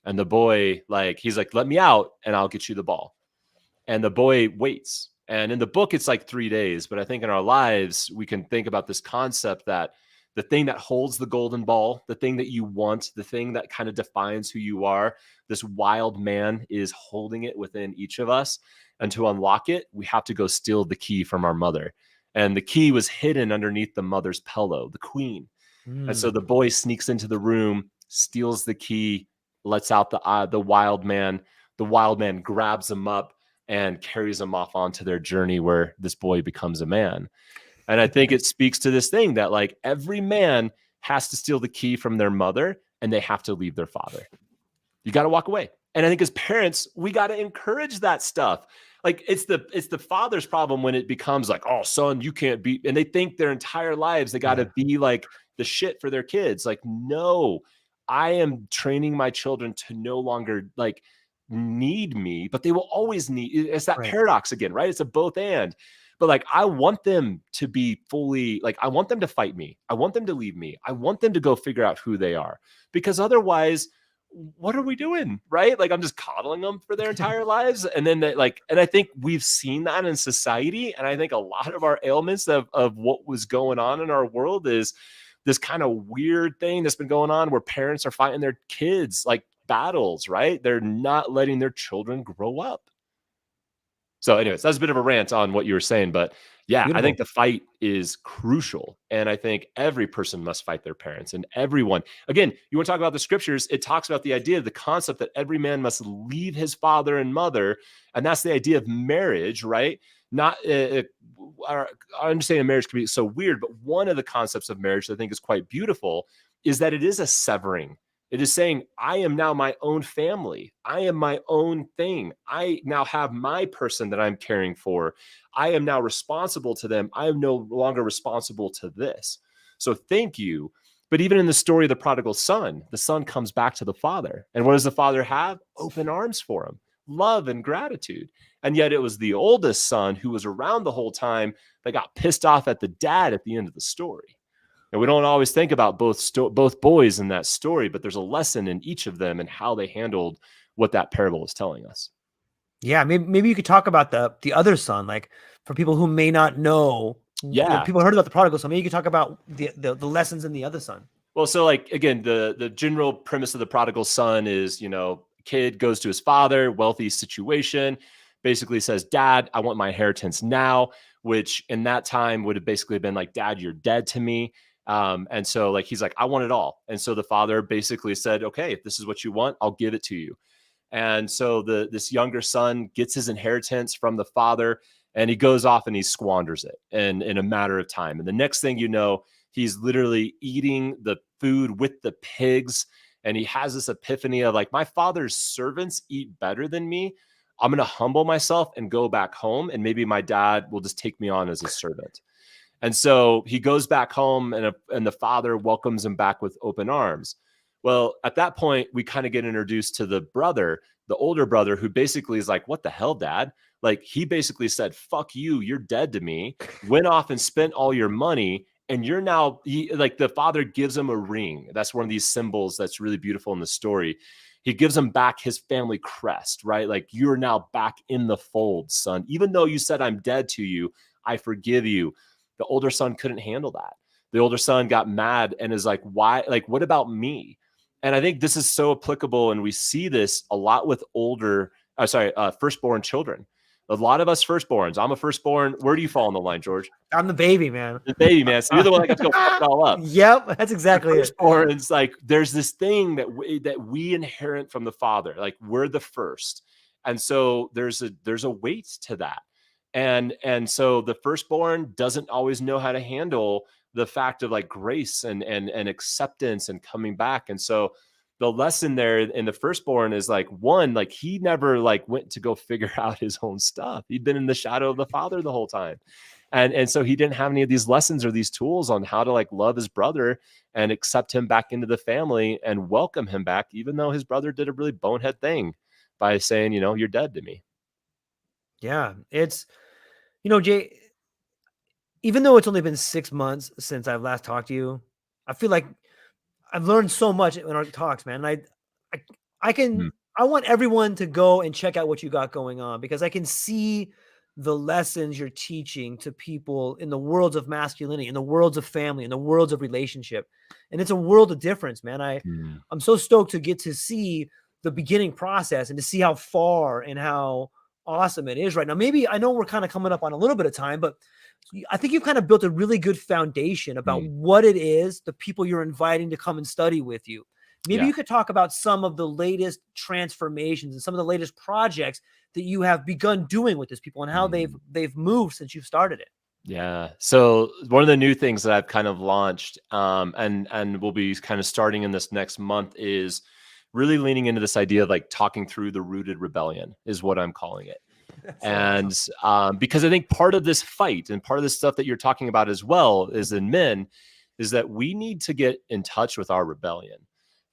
And the boy, like, he's like, let me out and I'll get you the ball. And the boy waits. And in the book, it's like 3 days. But I think in our lives, we can think about this concept that the thing that holds the golden ball, the thing that you want, the thing that kind of defines who you are, this wild man is holding it within each of us. And to unlock it, we have to go steal the key from our mother. And the key was hidden underneath the mother's pillow, the queen. And so the boy sneaks into the room, steals the key, lets out the wild man. The wild man grabs him up and carries him off onto their journey where this boy becomes a man. And I think it speaks to this thing that like every man has to steal the key from their mother, and they have to leave their father. You got to walk away. And I think as parents, we got to encourage that stuff. Like it's the father's problem when it becomes like, oh, son, you can't be, and they think their entire lives they got to be like the shit for their kids. Like, no, I am training my children to no longer like need me, but they will always need. It's that paradox again, right? It's a both and. But like, I want them to be fully, like, I want them to fight me. I want them to leave me. I want them to go figure out who they are, because otherwise, what are we doing? Right? Like, I'm just coddling them for their entire lives. And then they, like, and I think we've seen that in society. And I think a lot of our ailments of what was going on in our world is this kind of weird thing that's been going on where parents are fighting their kids like battles, right? They're not letting their children grow up. So anyways, that's a bit of a rant on what you were saying, but yeah, I think Beautiful. the fight is crucial. And I think every person must fight their parents, and everyone, again, you want to talk about the scriptures, it talks about the idea of the concept that every man must leave his father and mother. And that's the idea of marriage, right? Not our understanding of marriage can be so weird, but one of the concepts of marriage that I think is quite beautiful is that it is a severing. It is saying, I am now my own family. I am my own thing. I now have my person that I'm caring for. I am now responsible to them. I am no longer responsible to this. So thank you. But even in the story of the prodigal son, the son comes back to the father. And what does the father have? Open arms for him, love and gratitude. And yet it was the oldest son who was around the whole time that got pissed off at the dad at the end of the story. And we don't always think about both boys in that story, but there's a lesson in each of them and how they handled what that parable is telling us. Yeah, maybe you could talk about the other son, like for people who may not know. Yeah. People heard about the prodigal son. Maybe you could talk about the lessons in the other son. Well, so like again, the general premise of the prodigal son is, kid goes to his father, wealthy situation, basically says, Dad, I want my inheritance now, which in that time would have basically been like, Dad, you're dead to me. And so like, he's like, I want it all. And so the father basically said, okay, if this is what you want, I'll give it to you. And so this younger son gets his inheritance from the father, and he goes off and he squanders it in a matter of time. And the next thing you know, he's literally eating the food with the pigs. And he has this epiphany of like, my father's servants eat better than me. I'm going to humble myself and go back home. And maybe my dad will just take me on as a servant. And so he goes back home, and the father welcomes him back with open arms. Well, at that point, we kind of get introduced to the brother, the older brother, who basically is like, what the hell, dad? Like, he basically said, fuck you, you're dead to me, went off and spent all your money. And you're now, like, the father gives him a ring. That's one of these symbols that's really beautiful in the story. He gives him back his family crest, right? Like, you're now back in the fold, son. Even though you said I'm dead to you, I forgive you. The older son couldn't handle that. The older son got mad and is like, why? Like, what about me? And I think this is so applicable. And we see this a lot with firstborn children. A lot of us firstborns. I'm a firstborn. Where do you fall in the line, George? I'm the baby, man. The baby, man. So you're the one that got to go fuck it all up. Yep, that's exactly it. Firstborns, like, there's this thing that we inherit from the father. Like, we're the first. And so there's a weight to that. And so the firstborn doesn't always know how to handle the fact of like grace and acceptance and coming back. And so the lesson there in the firstborn is like, one, like, he never like went to go figure out his own stuff. He'd been in the shadow of the father the whole time. And so he didn't have any of these lessons or these tools on how to like love his brother and accept him back into the family and welcome him back, even though his brother did a really bonehead thing by saying, you're dead to me. Yeah, it's, Jay, even though it's only been 6 months since I've last talked to you, I feel like I've learned so much in our talks, man. I want everyone to go and check out what you got going on, because I can see the lessons you're teaching to people in the worlds of masculinity, in the worlds of family, in the worlds of relationship. And it's a world of difference, man. I'm so stoked to get to see the beginning process and to see how far and how awesome it is right now. Maybe, I know we're kind of coming up on a little bit of time, but I think you've kind of built a really good foundation about what it is, the people you're inviting to come and study with you. Maybe you could talk about some of the latest transformations and some of the latest projects that you have begun doing with these people and how they've moved since you've started it. Yeah. So one of the new things that I've kind of launched, and we'll be kind of starting in this next month, is really leaning into this idea of like talking through the rooted rebellion, is what I'm calling it. And because I think part of this fight and part of this stuff that you're talking about as well is in men, is that we need to get in touch with our rebellion,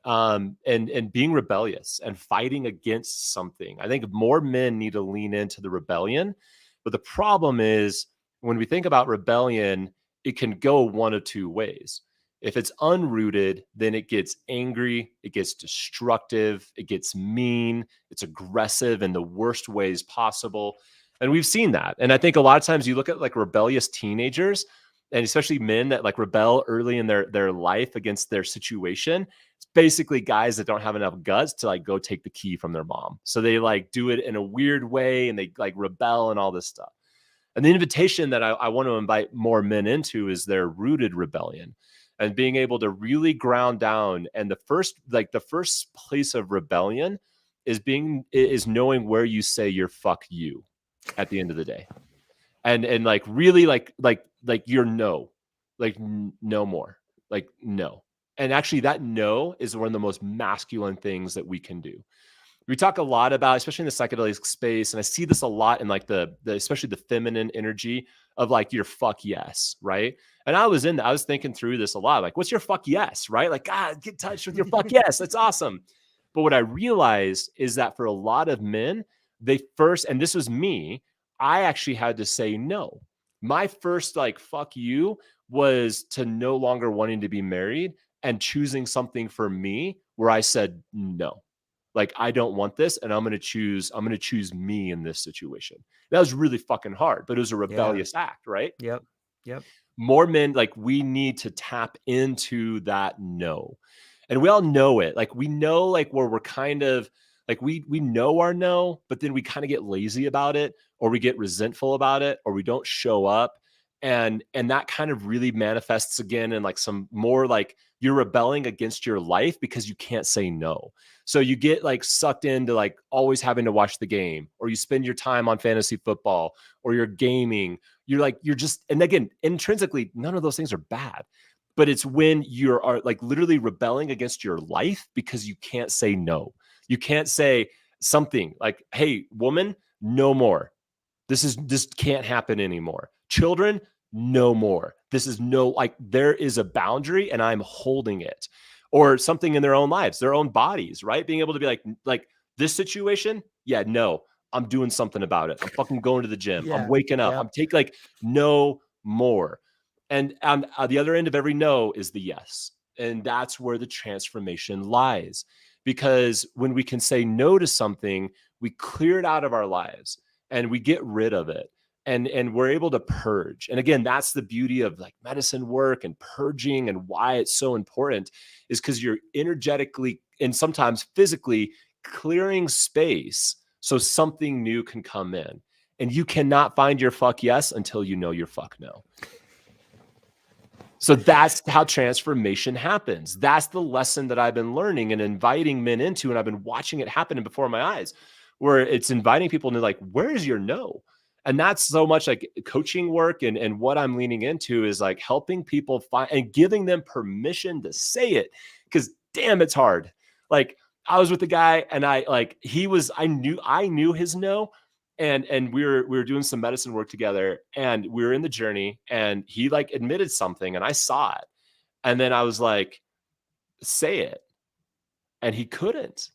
and being rebellious and fighting against something. I think more men need to lean into the rebellion. But the problem is, when we think about rebellion, it can go one of two ways. If it's unrooted, then it gets angry, it gets destructive, it gets mean, it's aggressive in the worst ways possible. And we've seen that. And I think a lot of times you look at like rebellious teenagers, and especially men that like rebel early in their life against their situation. It's basically guys that don't have enough guts to like go take the key from their mom. So they like do it in a weird way and they like rebel and all this stuff. And the invitation that I want to invite more men into is their rooted rebellion, and being able to really ground down. And the first place of rebellion is knowing where you say you're fuck you at the end of the day. And like really like you're no, like no more, like no. And actually that no is one of the most masculine things that we can do. We talk a lot about, especially in the psychedelic space, and I see this a lot in like the especially the feminine energy of like your fuck yes, right? And I was thinking through this a lot, like, what's your fuck yes, right? Like, get in touch with your fuck yes, that's awesome. But what I realized is that for a lot of men, and this was me, I actually had to say no. My first like fuck you was to no longer wanting to be married and choosing something for me where I said no. Like, I don't want this, and I'm going to choose me in this situation. That was really fucking hard, but it was a rebellious act, right? Yep. More men, like, we need to tap into that no. And we all know it. Like, we know like where we're kind of like, we know our no, but then we kind of get lazy about it, or we get resentful about it, or we don't show up. And that kind of really manifests again in like some more like you're rebelling against your life because you can't say no. So you get like sucked into like always having to watch the game, or you spend your time on fantasy football, or you're gaming. You're just, and again, intrinsically, none of those things are bad, but it's when you are like literally rebelling against your life because you can't say no. You can't say, something like, hey, woman, no more. This can't happen anymore. Children, no more. This is no, like, there is a boundary and I'm holding it. Or something in their own lives, their own bodies, right? Being able to be like this situation, yeah, no, I'm doing something about it. I'm fucking going to the gym. I'm Yeah. waking up. Yeah. I'm taking, like, no more. And on the other end of every no is the yes. And that's where the transformation lies. Because when we can say no to something, we clear it out of our lives and we get rid of it, and we're able to purge. And again, that's the beauty of like medicine work and purging, and why it's so important is because you're energetically and sometimes physically clearing space so something new can come in. And you cannot find your fuck yes until you know your fuck no. So that's how transformation happens. That's the lesson that I've been learning and inviting men into, and I've been watching it happen before my eyes, where it's inviting people into like, where is your no? And that's so much like coaching work, and what I'm leaning into is like helping people find and giving them permission to say it. Because damn, it's hard. Like, I was with the guy and I knew his no, and we were doing some medicine work together, and we were in the journey, and he like admitted something and I saw it, and then I was like, say it. And he couldn't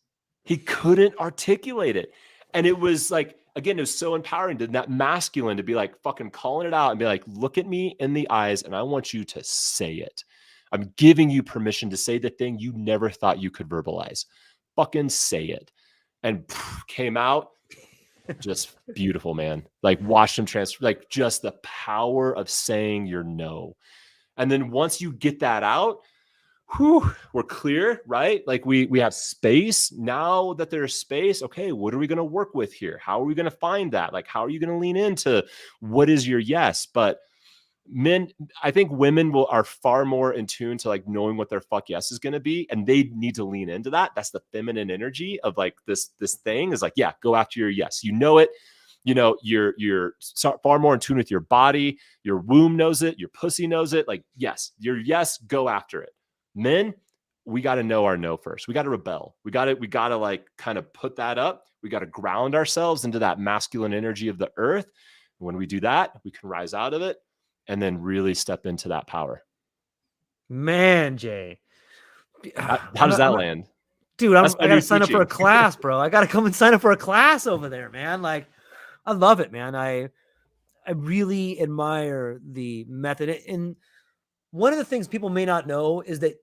articulate it. And it was like, again, it was so empowering to that masculine to be like fucking calling it out and be like, look at me in the eyes and I want you to say it. I'm giving you permission to say the thing you never thought you could verbalize. Fucking say it. And came out just beautiful, man. Like, watch them transfer, like just the power of saying your no. And then once you get that out, we're clear, right? Like we have space. Now that there's space, okay, what are we going to work with here? How are we going to find that? Like, how are you going to lean into what is your yes? But men, I think women are far more in tune to like knowing what their fuck yes is going to be, and they need to lean into that. That's the feminine energy of like this thing is like, yeah, go after your yes. You know it. You know, you're far more in tune with your body. Your womb knows it. Your pussy knows it. Like, yes, your yes, go after it. Men, we got to know our no first. We got to rebel. We got to like kind of put that up. We got to ground ourselves into that masculine energy of the earth. When we do that, we can rise out of it and then really step into that power. Man, Jay. How does that land? Dude, I got to sign up for a class, bro. I got to come and sign up for a class over there, man. Like, I love it, man. I really admire the method. And one of the things people may not know is that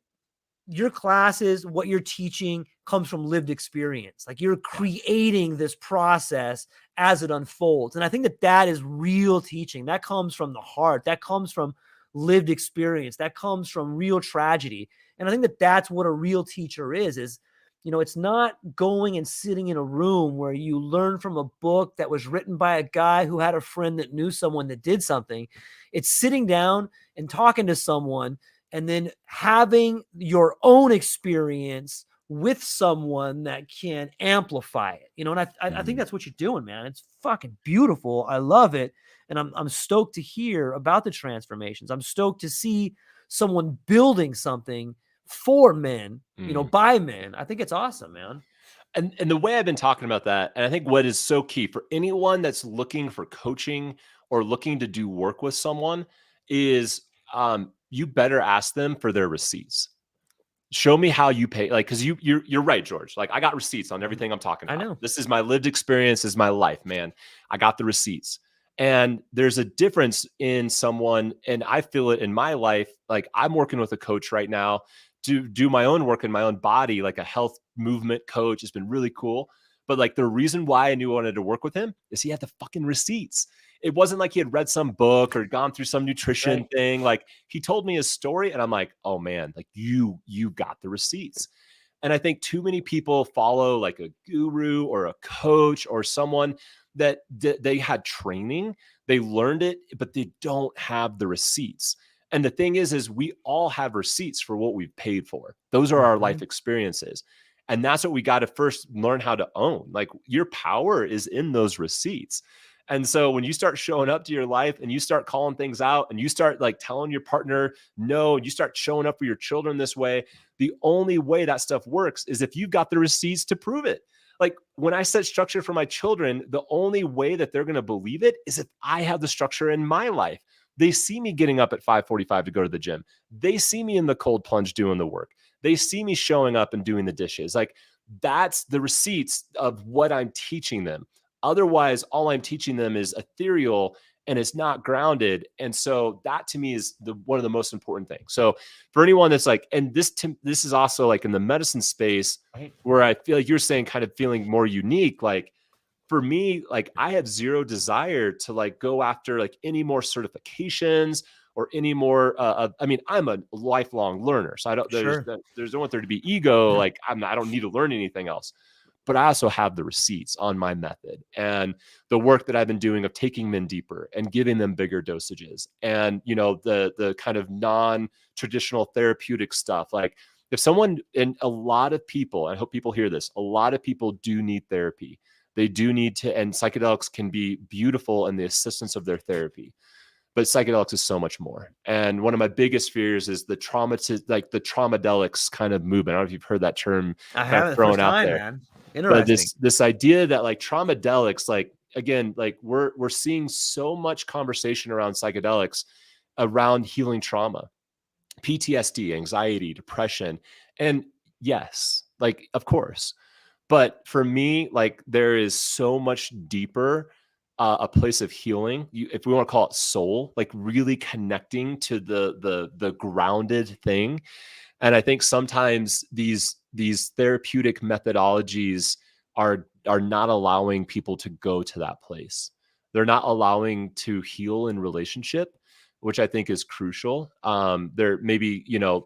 your classes, what you're teaching, comes from lived experience. Like, you're creating this process as it unfolds. And I think that is real teaching. That comes from the heart. That comes from lived experience. That comes from real tragedy. And I think that that's what a real teacher is, it's not going and sitting in a room where you learn from a book that was written by a guy who had a friend that knew someone that did something. It's sitting down and talking to someone and then having your own experience with someone that can amplify it, and I think that's what you're doing, man. It's fucking beautiful. I love it. And I'm stoked to hear about the transformations. I'm stoked to see someone building something for men, by men. I think it's awesome, man. And the way I've been talking about that, and I think what is so key for anyone that's looking for coaching or looking to do work with someone is you better ask them for their receipts. Show me how you pay. Like, because you're right, George. Like, I got receipts on everything I'm talking about. I know. This is my lived experience, is my life, man. I got the receipts. And there's a difference in someone, and I feel it in my life. Like, I'm working with a coach right now to do my own work in my own body, like a health movement coach. It's been really cool. But like, the reason why I knew I wanted to work with him is he had the fucking receipts. It wasn't like he had read some book or gone through some nutrition thing. Like, he told me his story and I'm like, oh man, like you got the receipts. And I think too many people follow like a guru or a coach or someone that they had training, they learned it, but they don't have the receipts. And the thing is we all have receipts for what we've paid for. Those are our life experiences. And that's what we got to first learn how to own. Like, your power is in those receipts. And so when you start showing up to your life and you start calling things out and you start like telling your partner no, you start showing up for your children this way, the only way that stuff works is if you've got the receipts to prove it. like when I set structure for my children, the only way that they're going to believe it is if I have the structure in my life. They see me getting up at 5:45 to go to the gym. They see me in the cold plunge doing the work. They see me showing up and doing the dishes. Like that's the receipts of what I'm teaching them. Otherwise, all I'm teaching them is ethereal and it's not grounded. And so that to me is one of the most important things. So for anyone that's like, and this is also like in the medicine space, right, where I feel like you're saying kind of feeling more unique, like for me, like I have zero desire to like go after like any more certifications or any more. I mean, I'm a lifelong learner, so I don't. Sure. There's don't want there to be ego. Like I don't need to learn anything else. But I also have the receipts on my method and the work that I've been doing of taking men deeper and giving them bigger dosages, and the kind of non-traditional therapeutic stuff. Like if someone, and a lot of people, I hope people hear this, a lot of people do need therapy. They do need to, and psychedelics can be beautiful in the assistance of their therapy. But psychedelics is so much more. And one of my biggest fears is the traumadelics kind of movement. I don't know if you've heard that term I kind of have it the thrown first out time, there. man. But Interesting. this idea that like traumadelics, like again, like we're seeing so much conversation around psychedelics around healing trauma, PTSD, anxiety, depression. And yes, like of course. But for me, like there is so much deeper a place of healing. If we want to call it soul, like really connecting to the grounded thing. And I think sometimes these therapeutic methodologies are not allowing people to go to that place. They're not allowing to heal in relationship, which I think is crucial. They're maybe,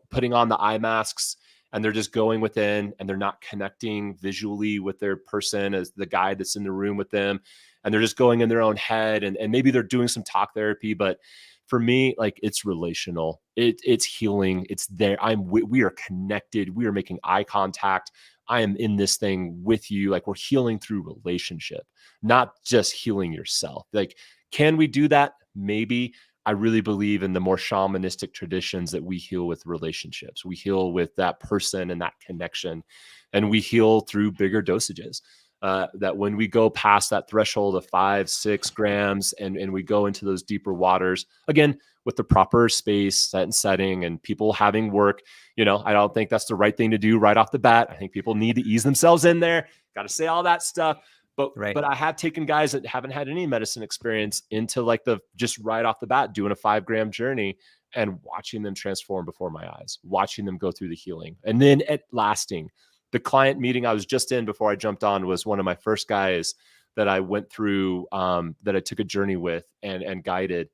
putting on the eye masks and they're just going within and they're not connecting visually with their person as the guy that's in the room with them. And they're just going in their own head and maybe they're doing some talk therapy, but for me, like it's relational, it's healing. It's there. We are connected. We are making eye contact. I am in this thing with you. Like we're healing through relationship, not just healing yourself. Like, can we do that? Maybe. I really believe in the more shamanistic traditions that we heal with relationships. We heal with that person and that connection, and we heal through bigger dosages. That when we go past that threshold of 5-6 grams and we go into those deeper waters, again, with the proper space and setting and people having work, I don't think that's the right thing to do right off the bat. I think people need to ease themselves in there. Got to say all that stuff. But I have taken guys that haven't had any medicine experience into like just right off the bat doing a 5-gram journey and watching them transform before my eyes, watching them go through the healing. And then at lasting, the client meeting I was just in before I jumped on was one of my first guys that I went through, that I took a journey with and guided.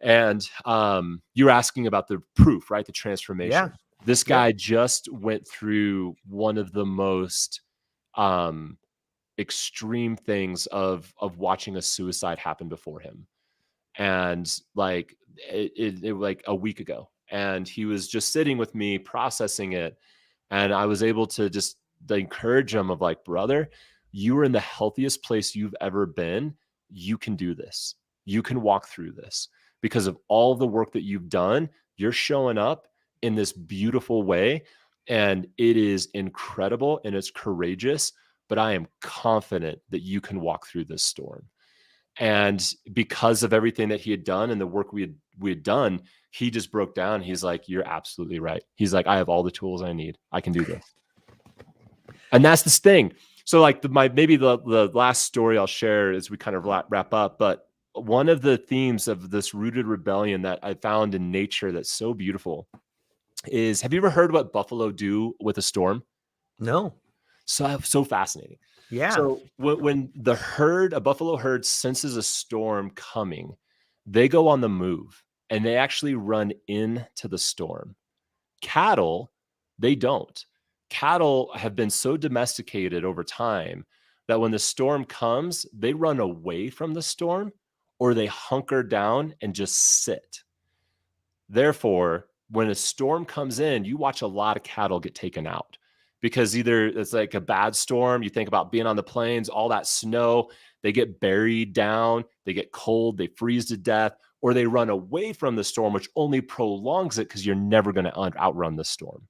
And you were asking about the proof, right? The transformation. Yeah. This guy just went through one of the most extreme things of watching a suicide happen before him. And like it like a week ago. And he was just sitting with me processing it. And I was able to just encourage him of like, brother, you are in the healthiest place you've ever been. You can do this. You can walk through this because of all the work that you've done. You're showing up in this beautiful way. And it is incredible and it's courageous, but I am confident that you can walk through this storm. And because of everything that he had done and the work we had done, he just broke down. He's like, you're absolutely right. He's like, I have all the tools I need. I can do this. And that's this thing. So like maybe the last story I'll share as we kind of wrap up, but one of the themes of this rooted rebellion that I found in nature that's so beautiful is, have you ever heard what buffalo do with a storm? No. So fascinating. Yeah. So when a buffalo herd senses a storm coming, they go on the move and they actually run into the storm. Cattle, they don't. Cattle have been so domesticated over time that when the storm comes, they run away from the storm or they hunker down and just sit. Therefore, when a storm comes in, you watch a lot of cattle get taken out because either it's like a bad storm. You think about being on the plains, all that snow, they get buried down, they get cold, they freeze to death, or they run away from the storm, which only prolongs it because you're never going to outrun the storm.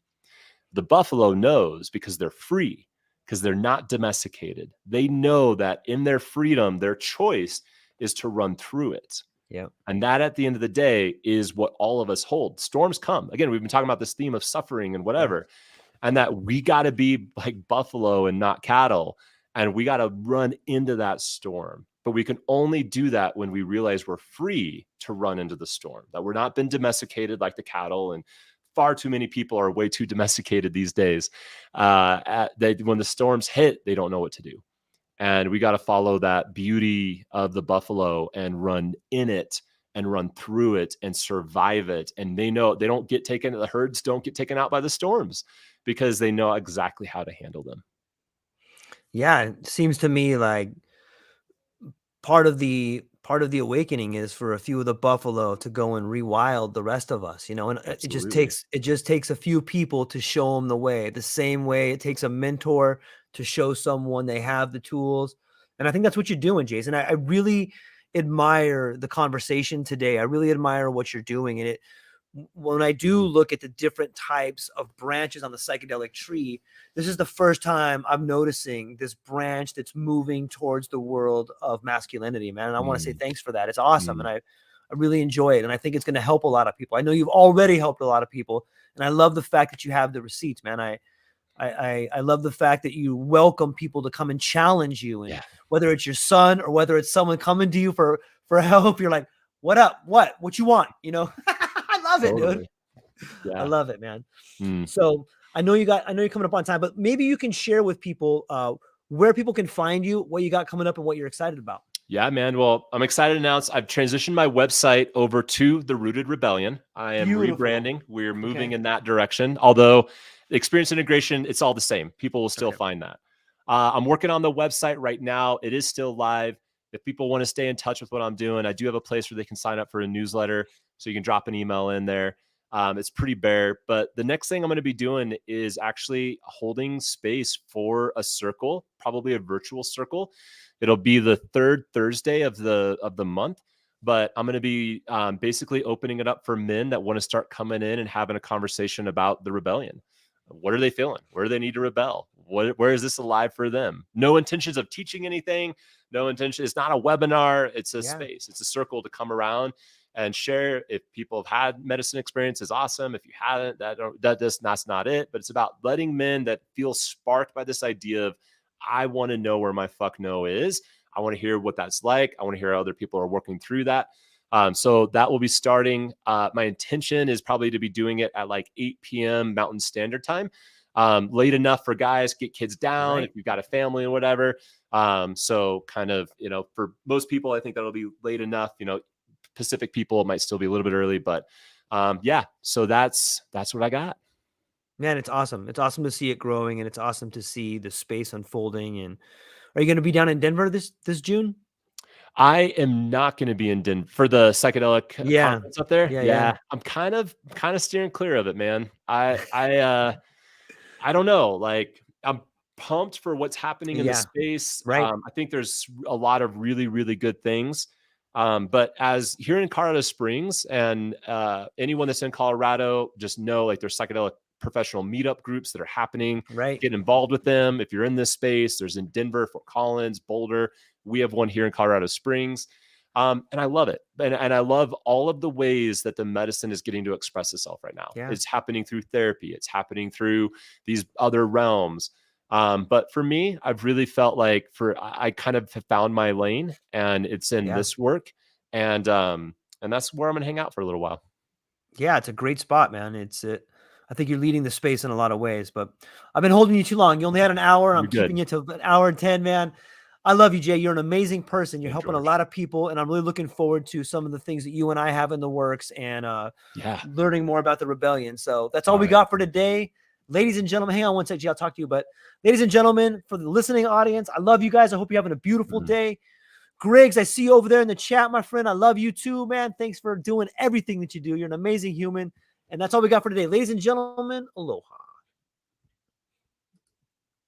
The buffalo knows because they're free. because they're not domesticated. They know that in their freedom, their choice is to run through it. Yeah. And that at the end of the day is what all of us hold. Storms come. Again, we've been talking about this theme of suffering and Yeah. whatever, and that we got to be like buffalo and not cattle. And we got to run into that storm. But we can only do that when we realize we're free to run into the storm, that we're not been domesticated like the cattle. And far too many people are way too domesticated these days. When the storms hit, they don't know what to do. And we got to follow that beauty of the buffalo and run in it and run through it and survive it. And they know they don't get taken, the herds don't get taken out by the storms because they know exactly how to handle them. Yeah, it seems to me like part of the awakening is for a few of the buffalo to go and rewild the rest of us, and Absolutely. it just takes a few people to show them the way, the same way it takes a mentor to show someone they have the tools. And I think that's what you're doing, Jason. I really admire the conversation today. I really admire what you're doing. And when I do look at the different types of branches on the psychedelic tree, this is the first time I'm noticing this branch that's moving towards the world of masculinity, man. And I want to say Mm, thanks for that. It's awesome. And mm. I really enjoy it. And I think it's going to help a lot of people. I know you've already helped a lot of people. And I love the fact that you have the receipts, man. I love the fact that you welcome people to come and challenge you. And Yeah, whether it's your son or whether it's someone coming to you for help, you're like, what up? What you want? I love it, dude. totally. I Yeah. love it, man. Mm. So I know you're coming up on time, but maybe you can share with people where people can find you, what you got coming up, and what you're excited about. Yeah, man. Well, I'm excited to announce I've transitioned my website over to the Rooted Rebellion. I am Beautiful. rebranding. We're moving Okay. in that direction. Although the experience integration, it's all the same. People will still Okay. find that. I'm working on the website right now. It is still live. If people want to stay in touch with what I'm doing, I do have a place where they can sign up for a newsletter. So you can drop an email in there. It's pretty bare. But the next thing I'm going to be doing is actually holding space for a circle, probably a virtual circle. It'll be the third Thursday of the month, but I'm going to be basically opening it up for men that want to start coming in and having a conversation about the rebellion. What are they feeling? Where do they need to rebel? Where is this alive for them? No intentions of teaching anything. No intention. It's not a webinar. It's a Yeah. space. It's a circle to come around and share. If people have had medicine experience, is awesome. If you haven't, that's not it. But it's about letting men that feel sparked by this idea of, I want to know where my fuck no is. I want to hear what that's like. I want to hear how other people are working through that. So that will be starting. My intention is probably to be doing it at like 8 p.m. Mountain Standard Time. Late enough for guys, get kids down if Right. you've got a family and whatever. So kind of, for most people, I think that'll be late enough. Pacific people, it might still be a little bit early, but yeah. So that's what I got. Man, it's awesome. It's awesome to see it growing, and it's awesome to see the space unfolding. And are you going to be down in Denver this June? I am not going to be in Denver for the psychedelic Yeah. conference up there. Yeah. Yeah, I'm kind of steering clear of it, man. I don't know. Like, I'm pumped for what's happening in the Yeah. space. Right. I think there's a lot of really, really good things. But as here in Colorado Springs, and anyone that's in Colorado, just know like there's psychedelic professional meetup groups that are happening. Right. Get involved with them. If you're in this space, there's in Denver, Fort Collins, Boulder. We have one here in Colorado Springs. And I love it. And I love all of the ways that the medicine is getting to express itself right now. Yeah. It's happening through therapy. It's happening through these other realms. But for me, I've really felt like I kind of have found my lane, and it's in Yeah. this work. And that's where I'm going to hang out for a little while. Yeah, it's a great spot, man. I think you're leading the space in a lot of ways, but I've been holding you too long. You only had an hour. You're I'm keeping good. you to an hour and 10, man. I love you, Jay. You're an amazing person. You're Hey, helping a George. lot of people, and I'm really looking forward to some of the things that you and I have in the works, and Yeah. learning more about the rebellion. So that's all All we right. got for today. Ladies and gentlemen, hang on one second, Jay, I'll talk to you. But ladies and gentlemen, for the listening audience, I love you guys. I hope you're having a beautiful Mhm. day. Griggs, I see you over there in the chat, my friend. I love you too, man. Thanks for doing everything that you do. You're an amazing human. And that's all we got for today. Ladies and gentlemen, aloha.